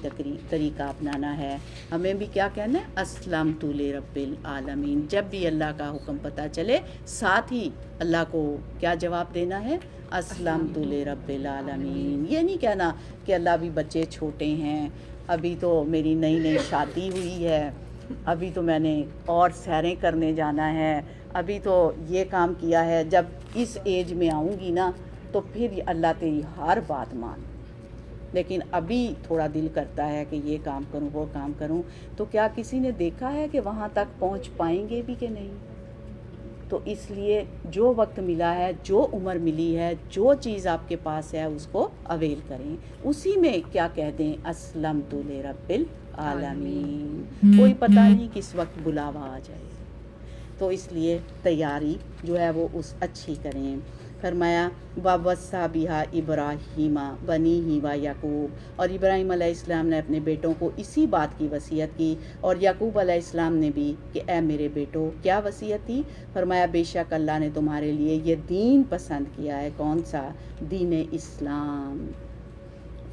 S1: طریقہ اپنانا ہے۔ ہمیں بھی کیا کہنا ہے؟ اسلمت لرب العالمین۔ جب بھی اللہ کا حکم پتہ چلے ساتھ ہی اللہ کو کیا جواب دینا ہے؟ اسلمت لرب العالمین۔ یہ نہیں کہنا کہ اللہ بھی بچے چھوٹے ہیں، ابھی تو میری نئی نئی شادی ہوئی ہے، ابھی تو میں نے اور سیریں کرنے جانا ہے، ابھی تو یہ کام کیا ہے، جب اس ایج میں آؤں گی نا تو پھر اللہ تیری ہر بات مان، لیکن ابھی تھوڑا دل کرتا ہے کہ یہ کام کروں وہ کام کروں۔ تو کیا کسی نے دیکھا ہے کہ وہاں تک پہنچ پائیں گے بھی کہ نہیں؟ تو اس لیے جو وقت ملا ہے، جو عمر ملی ہے، جو چیز آپ کے پاس ہے اس کو اویل کریں، اسی میں کیا کہہ دیں اسلمت لرب العالمین۔ کوئی پتہ نہیں کس وقت بلاوا آ جائے، تو اس لیے تیاری جو ہے وہ اس اچھی کریں۔ فرمایا وَوَصَّى بِهَا ابراہیم بنیہ و یعقوب، اور ابراہیم علیہ السلام نے اپنے بیٹوں کو اسی بات کی وصیت کی، اور یعقوب علیہ السلام نے بھی کہ اے میرے بیٹو، کیا وصیت تھی؟ فرمایا بے شک اللہ نے تمہارے لیے یہ دین پسند کیا ہے۔ کون سا؟ دین اسلام۔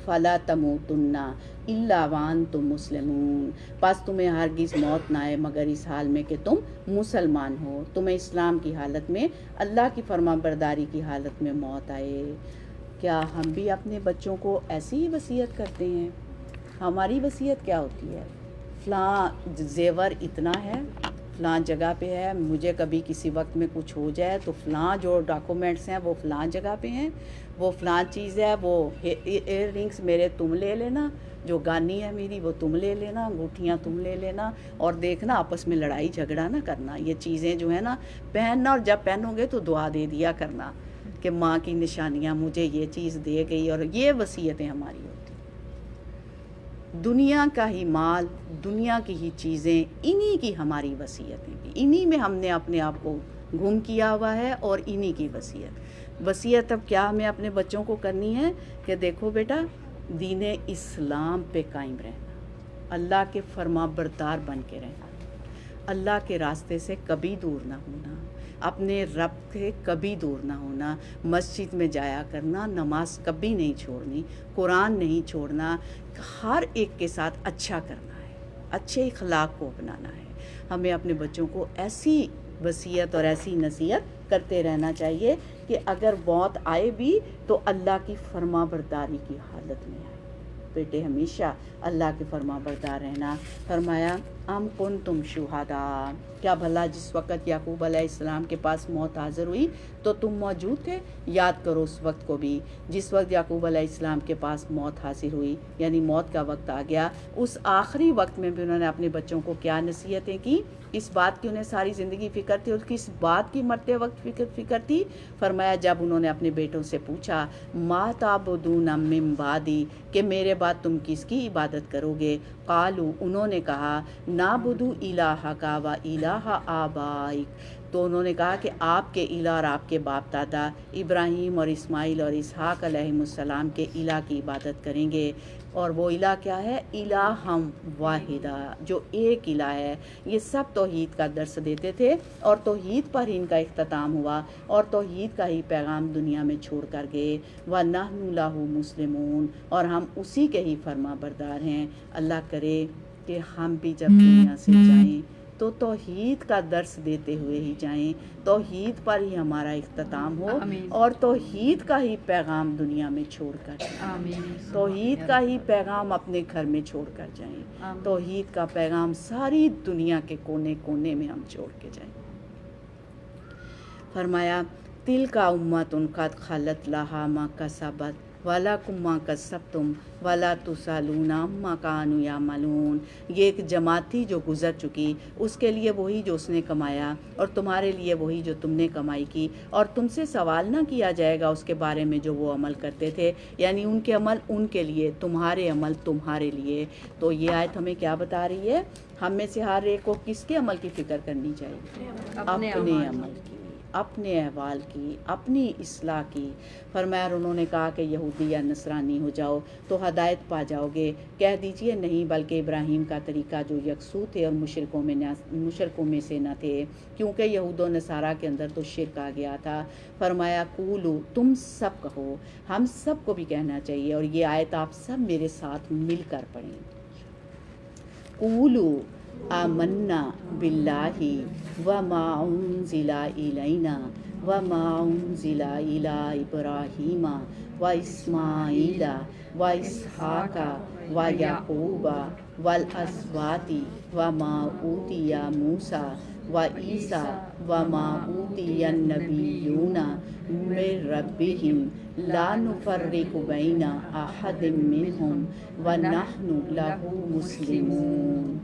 S1: فَلَا تَمُوتُنَّ إِلَّا وَأَنْتُمْ مُسْلِمُونَ، پس تمہیں ہرگز موت نہ آئے مگر اس حال میں کہ تم مسلمان ہو۔ تمہیں اسلام کی حالت میں، اللہ کی فرما برداری کی حالت میں موت آئے۔ کیا ہم بھی اپنے بچوں کو ایسی ہی وصیت کرتے ہیں؟ ہماری وصیت کیا ہوتی ہے؟ فلاں زیور اتنا ہے، فلاں جگہ پہ ہے، مجھے کبھی کسی وقت میں کچھ ہو جائے تو فلاں جو ڈاکومنٹس ہیں وہ فلاں جگہ پہ ہیں، وہ فلاں چیز ہے، وہ ایئر رنگس میرے تم لے لینا، جو گانی ہے میری وہ تم لے لینا، انگوٹھیاں تم لے لینا، اور دیکھنا آپس میں لڑائی جھگڑا نہ کرنا۔ یہ چیزیں جو ہے نا پہننا، اور جب پہنو گے تو دعا دے دیا کرنا کہ ماں کی نشانیاں مجھے یہ چیز دے گئی، اور یہ وصیتیں ہماری ہوتی۔ دنیا کا ہی مال، دنیا کی ہی چیزیں، انہی کی ہماری وصیتیں کی، انہی میں ہم نے اپنے آپ کو گم کیا ہوا ہے، اور انہی کی وصیت اب کیا ہمیں اپنے بچوں کو کرنی ہے کہ دیکھو بیٹا دین اسلام پہ قائم رہنا، اللہ کے فرما بردار بن کے رہنا، اللہ کے راستے سے کبھی دور نہ ہونا، اپنے رب سے کبھی دور نہ ہونا، مسجد میں جایا کرنا، نماز کبھی نہیں چھوڑنی، قرآن نہیں چھوڑنا، ہر ایک کے ساتھ اچھا کرنا ہے، اچھے اخلاق کو اپنانا ہے۔ ہمیں اپنے بچوں کو ایسی وصیت اور ایسی نصیحت کرتے رہنا چاہیے کہ اگر موت آئے بھی تو اللہ کی فرما برداری کی حالت میں آئے۔ بیٹے ہمیشہ اللہ کے فرما بردار رہنا۔ فرمایا ام کنتم شہداء، کیا بھلا جس وقت یعقوب علیہ السلام کے پاس موت حاضر ہوئی تو تم موجود تھے؟ یاد کرو اس وقت کو بھی جس وقت یعقوب علیہ السلام کے پاس موت حاصل ہوئی، یعنی موت کا وقت آ گیا۔ اس آخری وقت میں بھی انہوں نے اپنے بچوں کو کیا نصیحتیں کی؟ اس بات کی انہیں ساری زندگی فکر تھی، اور کس بات کی مرتے وقت فکر تھی؟ فرمایا جب انہوں نے اپنے بیٹوں سے پوچھا ما تعبدون من بعدی، کہ میرے بعد تم کس کی عبادت کرو گے؟ قالوا، انہوں نے کہا نعبد الہک و الہ آبائک، تو انہوں نے کہا کہ آپ کے الہ اور آپ کے باپ دادا ابراہیم اور اسماعیل اور اسحاق علیہ السلام کے الہ کی عبادت کریں گے۔ اور وہ الہ کیا ہے؟ الہم واحدہ، جو ایک الہ ہے۔ یہ سب توحید کا درس دیتے تھے، اور توحید پر ہی ان کا اختتام ہوا، اور توحید کا ہی پیغام دنیا میں چھوڑ کر گئے۔ وَنَحْنُ لَهُ مُسْلِمُونَ، اور ہم اسی کے ہی فرما بردار ہیں۔ اللہ کرے کہ ہم بھی جب دنیا سے جائیں تو توحید کا درس دیتے ہوئے ہی جائیں، توحید پر ہی ہمارا اختتام ہو، اور توحید کا ہی پیغام دنیا میں چھوڑ کر جائیں، توحید کا ہی پیغام اپنے گھر میں چھوڑ کر جائیں، توحید کا پیغام ساری دنیا کے کونے کونے میں ہم چھوڑ کے جائیں۔ فرمایا تِلْکَ أُمَّةٌ قَدْ خَلَتْ لَهَا مَا كَسَبَتْ وَلَكُمْ مَا كَسَبْتُمْ وَلَا تُسْأَلُونَ عَمَّا كَانُوا يَعْمَلُونَ۔ یہ ایک جماعت تھی جو گزر چکی، اس کے لیے وہی جو اس نے کمایا، اور تمہارے لیے وہی جو تم نے کمائی کی، اور تم سے سوال نہ کیا جائے گا اس کے بارے میں جو وہ عمل کرتے تھے، یعنی ان کے عمل ان کے لیے، تمہارے عمل تمہارے لیے۔ تو یہ آیت ہمیں کیا بتا رہی ہے؟ ہم میں سے ہر ایک کو کس کے عمل کی فکر کرنی چاہیے؟ اپنے عمل کی، اپنے احوال کی، اپنی اصلاح کی۔ فرمایا انہوں نے کہا کہ یہودی یا نصرانی ہو جاؤ تو ہدایت پا جاؤ گے، کہہ دیجئے نہیں، بلکہ ابراہیم کا طریقہ جو یکسو تھے اور مشرکوں میں سے نہ تھے، کیونکہ یہود و نصارہ کے اندر تو شرک آ گیا تھا۔ فرمایا قولو، تم سب کہو، ہم سب کو بھی کہنا چاہیے، اور یہ آیت آپ سب میرے ساتھ مل کر پڑھیں۔ قولو آمنا باللہ وما انزل الینا وما انزل الی ابراہیم واسماعیل واسحاق ویعقوب والاسباط وما اوتی موسیٰ وعیسیٰ وما اوتی النبیون من ربہم لا نفرق بین احد منہم ونحن لہ مسلمون۔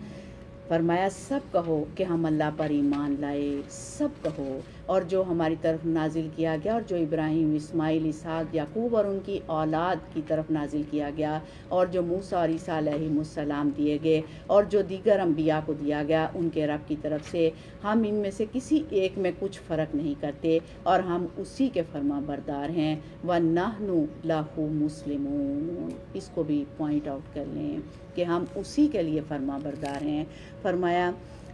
S1: فرمایا سب کہو کہ ہم اللہ پر ایمان لائے، سب کہو، اور جو ہماری طرف نازل کیا گیا، اور جو ابراہیم، اسماعیل، اسحاق، یعقوب اور ان کی اولاد کی طرف نازل کیا گیا، اور جو موسیٰ اور عیسیٰ علیہ السلام دیے گئے، اور جو دیگر انبیاء کو دیا گیا ان کے رب کی طرف سے، ہم ان میں سے کسی ایک میں کچھ فرق نہیں کرتے، اور ہم اسی کے فرما بردار ہیں۔ وَنَحْنُ لَهُ مُسْلِمُونَ، اس کو بھی پوائنٹ آؤٹ کر لیں کہ ہم اسی کے لیے فرما بردار ہیں۔ فرمایا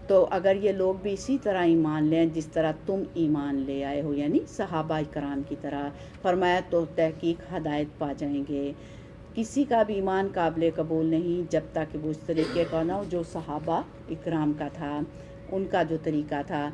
S1: تو اگر یہ لوگ بھی اسی طرح ایمان لیں جس طرح تم ایمان لے آئے ہو، یعنی صحابہ کرام کی طرح، فرمایا تو تحقیق ہدایت پا جائیں گے۔ کسی کا بھی ایمان قابل قبول نہیں جب تک کہ وہ اس طریقے کا نہ ہو جو صحابہ اکرام کا تھا، ان کا جو طریقہ تھا۔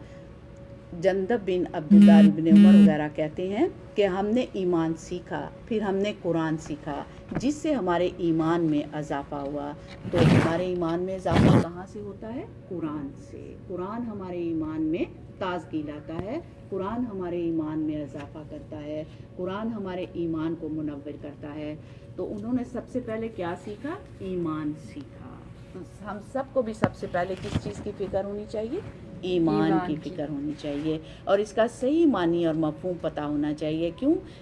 S1: جندب بن عبداللہ ابن عمر وغیرہ کہتے ہیں کہ ہم نے ایمان سیکھا، پھر ہم نے قرآن سیکھا، جس سے ہمارے ایمان میں اضافہ ہوا۔ تو ہمارے ایمان میں اضافہ کہاں سے ہوتا ہے؟ قرآن سے۔ قرآن ہمارے ایمان میں تازگی لاتا ہے، قرآن ہمارے ایمان میں اضافہ کرتا ہے، قرآن ہمارے ایمان کو منور کرتا ہے۔ تو انہوں نے سب سے پہلے کیا سیکھا؟ ایمان سیکھا۔ ہم سب کو بھی سب سے پہلے کس چیز کی فکر ہونی چاہیے؟ ایمان کی فکر ہونی چاہیے، اور اس کا صحیح معنی اور مفہوم پتہ ہونا چاہیے۔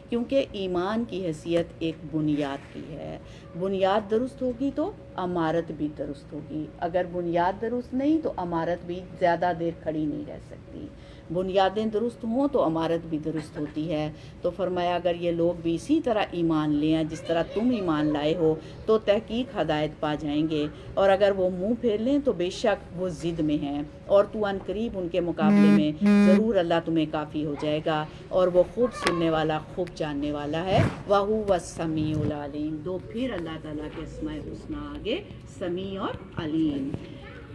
S1: کیونکہ ایمان کی حیثیت ایک بنیاد کی ہے۔ بنیاد درست ہوگی تو عمارت بھی درست ہوگی، اگر بنیاد درست نہیں تو عمارت بھی زیادہ دیر کھڑی نہیں رہ سکتی۔ بنیادیں درست ہوں تو عمارت بھی درست ہوتی ہے۔ تو فرمایا اگر یہ لوگ بھی اسی طرح ایمان لیں جس طرح تم ایمان لائے ہو تو تحقیق ہدایت پا جائیں گے، اور اگر وہ منہ پھیر لیں تو بے شک وہ ضد میں ہیں، اور تو ان قریب ان کے مقابلے میں ضرور اللہ تمہیں کافی ہو جائے گا، اور وہ خوب سننے والا، خوب جاننے والا ہے۔ وَهُوَ السَّمِيعُ الْعَلِيمُ۔ دو پھر اللہ تعالیٰ کے اسماء الحسنی آگے سمیع اور علیم۔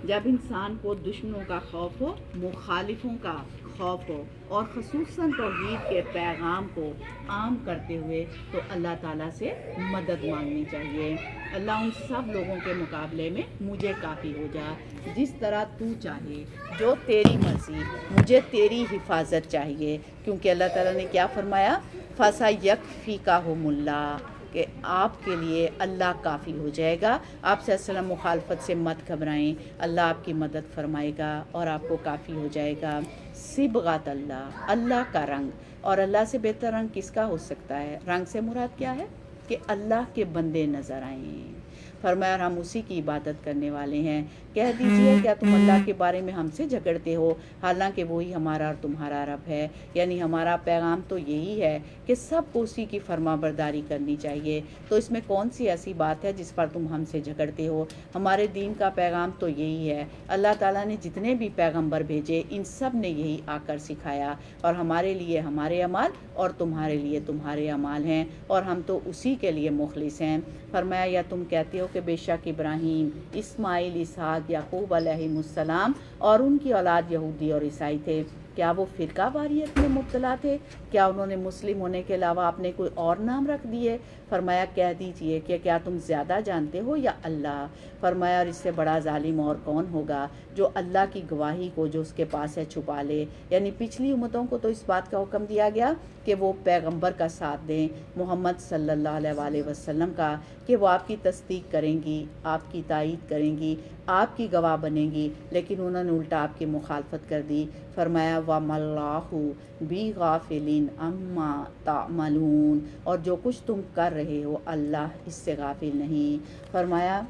S1: جب انسان کو دشمنوں کا خوف ہو، مخالفوں کا خوف ہو، اور خصوصاً توحید کے پیغام کو عام کرتے ہوئے، تو اللہ تعالیٰ سے مدد مانگنی چاہیے۔ اللہ ان سب لوگوں کے مقابلے میں مجھے کافی ہو جا، جس طرح تو چاہے، جو تیری مرضی، مجھے تیری حفاظت چاہیے۔ کیونکہ اللہ تعالیٰ نے کیا فرمایا؟ فَسَيَكْفِيكَهُمُ اللَّهُ، کہ آپ کے لیے اللہ کافی ہو جائے گا۔ آپ صلی اللہ علیہ وسلم مخالفت سے مت گھبرائیں، اللہ آپ کی مدد فرمائے گا اور آپ کو کافی ہو جائے گا۔ صبغۃ اللہ، اللہ کا رنگ، اور اللہ سے بہتر رنگ کس کا ہو سکتا ہے؟ رنگ سے مراد کیا ہے؟ کہ اللہ کے بندے نظر آئیں۔ فرمایا ہم اسی کی عبادت کرنے والے ہیں۔ کہہ دیجئے کیا تم اللہ کے بارے میں ہم سے جھگڑتے ہو، حالانکہ وہی ہمارا اور تمہارا رب ہے۔ یعنی ہمارا پیغام تو یہی ہے کہ سب کو اسی کی فرما برداری کرنی چاہیے۔ تو اس میں کون سی ایسی بات ہے جس پر تم ہم سے جھگڑتے ہو؟ ہمارے دین کا پیغام تو یہی ہے۔ اللہ تعالیٰ نے جتنے بھی پیغمبر بھیجے ان سب نے یہی آ کر سکھایا، اور ہمارے لیے ہمارے اعمال اور تمہارے لیے تمہارے اعمال ہیں، اور ہم تو اسی کے لیے مخلص ہیں۔ فرمایا یا تم کہتے ہو کہ بے شک ابراہیم، اسماعیل، اسحاق، یعقوب علیہ السلام اور ان کی اولاد یہودی اور عیسائی تھے، کیا وہ فرقہ واریت میں مبتلا تھے؟ کیا انہوں نے مسلم ہونے کے علاوہ اپنے کوئی اور نام رکھ دیے؟ فرمایا کہہ دیجئے کہ کیا تم زیادہ جانتے ہو یا اللہ؟ فرمایا اور اس سے بڑا ظالم اور کون ہوگا جو اللہ کی گواہی کو جو اس کے پاس ہے چھپا لے۔ یعنی پچھلی امتوں کو تو اس بات کا حکم دیا گیا کہ وہ پیغمبر کا ساتھ دیں، محمد صلی اللہ علیہ وآلہ وسلم کا، کہ وہ آپ کی تصدیق کریں گی، آپ کی تائید کریں گی، آپ کی گواہ بنیں گی، لیکن انہوں نے الٹا آپ کی مخالفت کر دی۔ فرمایا وَمَا اللَّهُ بِغَافِلٍ عَمَّا تَعْمَلُونَ، اور جو کچھ تم کر رہے ہو اللہ اس سے غافل نہیں۔ فرمایا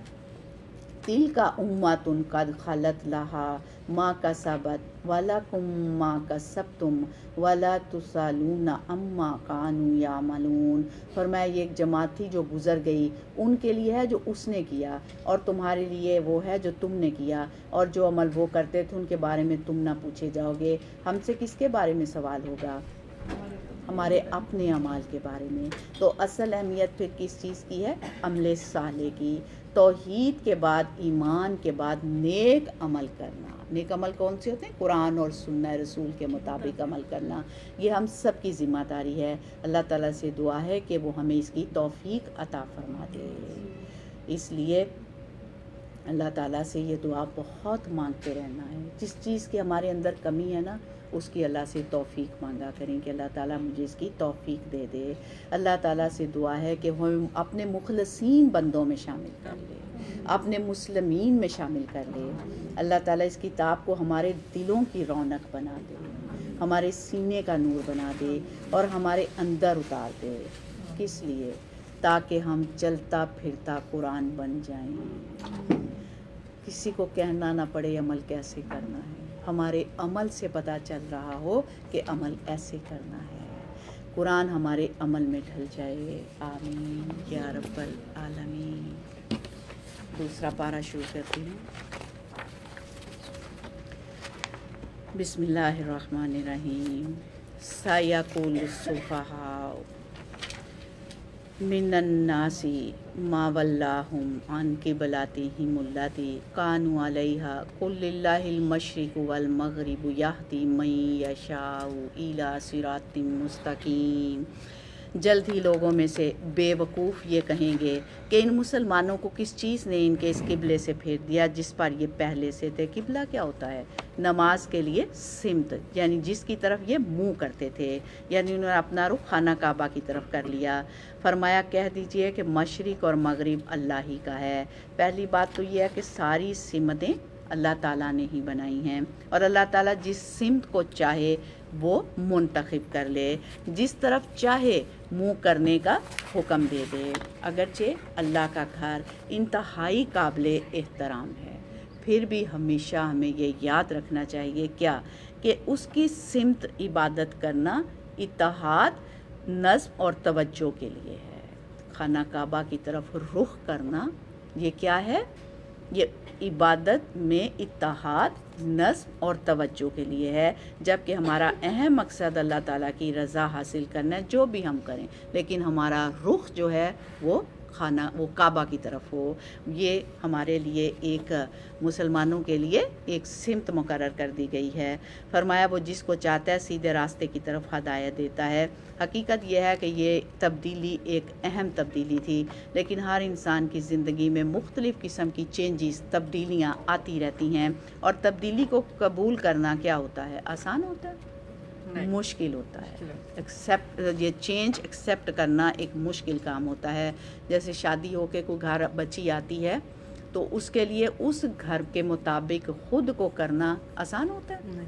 S1: تِلْکَ أُمَّةٌ قَدْ خَلَتْ لَهَا مَا كَسَبَتْ وَلَكُمْ مَا كَسَبْتُمْ وَلَا تُسْأَلُونَ عَمَّا كَانُوا يَعْمَلُونَ۔ فرمایا یہ ایک جماعت تھی جو گزر گئی، ان کے لیے ہے جو اس نے کیا، اور تمہارے لیے وہ ہے جو تم نے کیا، اور جو عمل وہ کرتے تھے ان کے بارے میں تم نہ پوچھے جاؤ گے۔ ہم سے کس کے بارے میں سوال ہوگا؟ ہمارے اپنے اعمال کے بارے میں۔ تو اصل اہمیت پھر کس چیز کی ہے؟ عمل صالح کی۔ توحید کے بعد، ایمان کے بعد نیک عمل کرنا۔ نیک عمل کون سے ہوتے ہیں؟ قرآن اور سنہ رسول کے مطابق عمل کرنا۔ یہ ہم سب کی ذمہ داری ہے۔ اللہ تعالیٰ سے دعا ہے کہ وہ ہمیں اس کی توفیق عطا فرما دے۔ اس لیے اللہ تعالیٰ سے یہ دعا بہت مانگتے رہنا ہے۔ جس چیز کی ہمارے اندر کمی ہے نا، اس کی اللہ سے توفیق مانگا کریں کہ اللہ تعالیٰ مجھے اس کی توفیق دے دے۔ اللہ تعالیٰ سے دعا ہے کہ وہ اپنے مخلصین بندوں میں شامل کر لے، اپنے مسلمین میں شامل کر لے۔ اللہ تعالیٰ اس کتاب کو ہمارے دلوں کی رونق بنا دے، ہمارے سینے کا نور بنا دے، اور ہمارے اندر اتار دے۔ کس لیے؟ تاکہ ہم چلتا پھرتا قرآن بن جائیں، کسی کو کہنا نہ پڑے عمل کیسے کرنا ہے، ہمارے عمل سے پتہ چل رہا ہو کہ عمل ایسے کرنا ہے، قرآن ہمارے عمل میں ڈھل جائے۔ آمین یا رب العالمین۔ دوسرا پارہ شروع کرتی ہوں۔ بسم اللہ الرحمن الرحیم۔ سَيَقُولُ السُّفَہَاءُ مِنَ النَّاسِ مَا وَلَّاهُمْ عَنْ قِبْلَتِهِمُ الَّتِي كَانُوا عَلَيْهَا قُل لِّلَّهِ الْمَشْرِقُ وَالْمَغْرِبُ يَهْدِي مَن يَشَاءُ إِلَىٰ صِرَاطٍ مُّسْتَقِيمٍ۔ جلد ہی لوگوں میں سے بے وقوف یہ کہیں گے کہ ان مسلمانوں کو کس چیز نے ان کے اس قبلے سے پھیر دیا جس پر یہ پہلے سے تھے۔ قبلہ کیا ہوتا ہے؟ نماز کے لیے سمت، یعنی جس کی طرف یہ منہ کرتے تھے، یعنی انہوں نے اپنا رخ خانہ کعبہ کی طرف کر لیا۔ فرمایا کہہ دیجئے کہ مشرق اور مغرب اللہ ہی کا ہے۔ پہلی بات تو یہ ہے کہ ساری سمتیں اللہ تعالیٰ نے ہی بنائی ہیں، اور اللہ تعالیٰ جس سمت کو چاہے وہ منتخب کر لے، جس طرف چاہے منہ کرنے کا حکم دے دے۔ اگرچہ اللہ کا گھر انتہائی قابل احترام ہے، پھر بھی ہمیشہ ہمیں یہ یاد رکھنا چاہیے کیا کہ اس کی سمت عبادت کرنا اتحاد، نظم اور توجہ کے لیے ہے۔ خانہ کعبہ کی طرف رخ کرنا یہ کیا ہے؟ یہ عبادت میں اتحاد، نظم اور توجہ کے لیے ہے، جبکہ ہمارا اہم مقصد اللہ تعالیٰ کی رضا حاصل کرنا ہے جو بھی ہم کریں، لیکن ہمارا رخ جو ہے وہ کعبہ کی طرف ہو۔ یہ ہمارے لیے ایک مسلمانوں کے لیے ایک سمت مقرر کر دی گئی ہے۔ فرمایا وہ جس کو چاہتا ہے سیدھے راستے کی طرف ہدایت دیتا ہے۔ حقیقت یہ ہے کہ یہ تبدیلی ایک اہم تبدیلی تھی، لیکن ہر انسان کی زندگی میں مختلف قسم کی چینجز، تبدیلیاں آتی رہتی ہیں، اور تبدیلی کو قبول کرنا کیا ہوتا ہے؟ آسان ہوتا ہے؟ مشکل ہوتا ہے۔ یہ چینج ایکسیپٹ کرنا ایک مشکل کام ہوتا ہے۔ جیسے شادی ہو کے کوئی گھر بچی آتی ہے تو اس کے لیے اس گھر کے مطابق خود کو کرنا آسان ہوتا ہے؟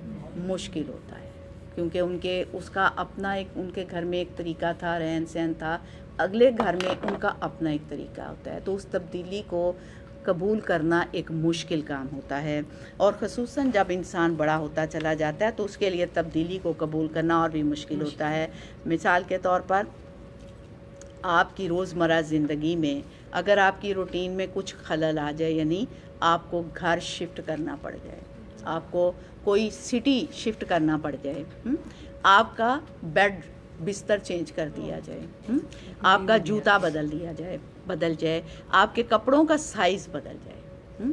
S1: مشکل ہوتا ہے، کیونکہ اس کا اپنا ان کے گھر میں ایک طریقہ تھا، رہن سہن تھا، اگلے گھر میں ان کا اپنا ایک طریقہ ہوتا ہے، تو اس تبدیلی کو قبول کرنا ایک مشکل کام ہوتا ہے، اور خصوصاً جب انسان بڑا ہوتا چلا جاتا ہے تو اس کے لیے تبدیلی کو قبول کرنا اور بھی مشکل ہوتا ہے۔ مثال کے طور پر آپ کی روزمرہ زندگی میں اگر آپ کی روٹین میں کچھ خلل آ جائے، یعنی آپ کو گھر شفٹ کرنا پڑ جائے، آپ کو کوئی سٹی شفٹ کرنا پڑ جائے، آپ کا بیڈ بستر چینج کر دیا جائے، آپ کا جوتا بدل جائے، آپ کے کپڑوں کا سائز بدل جائے،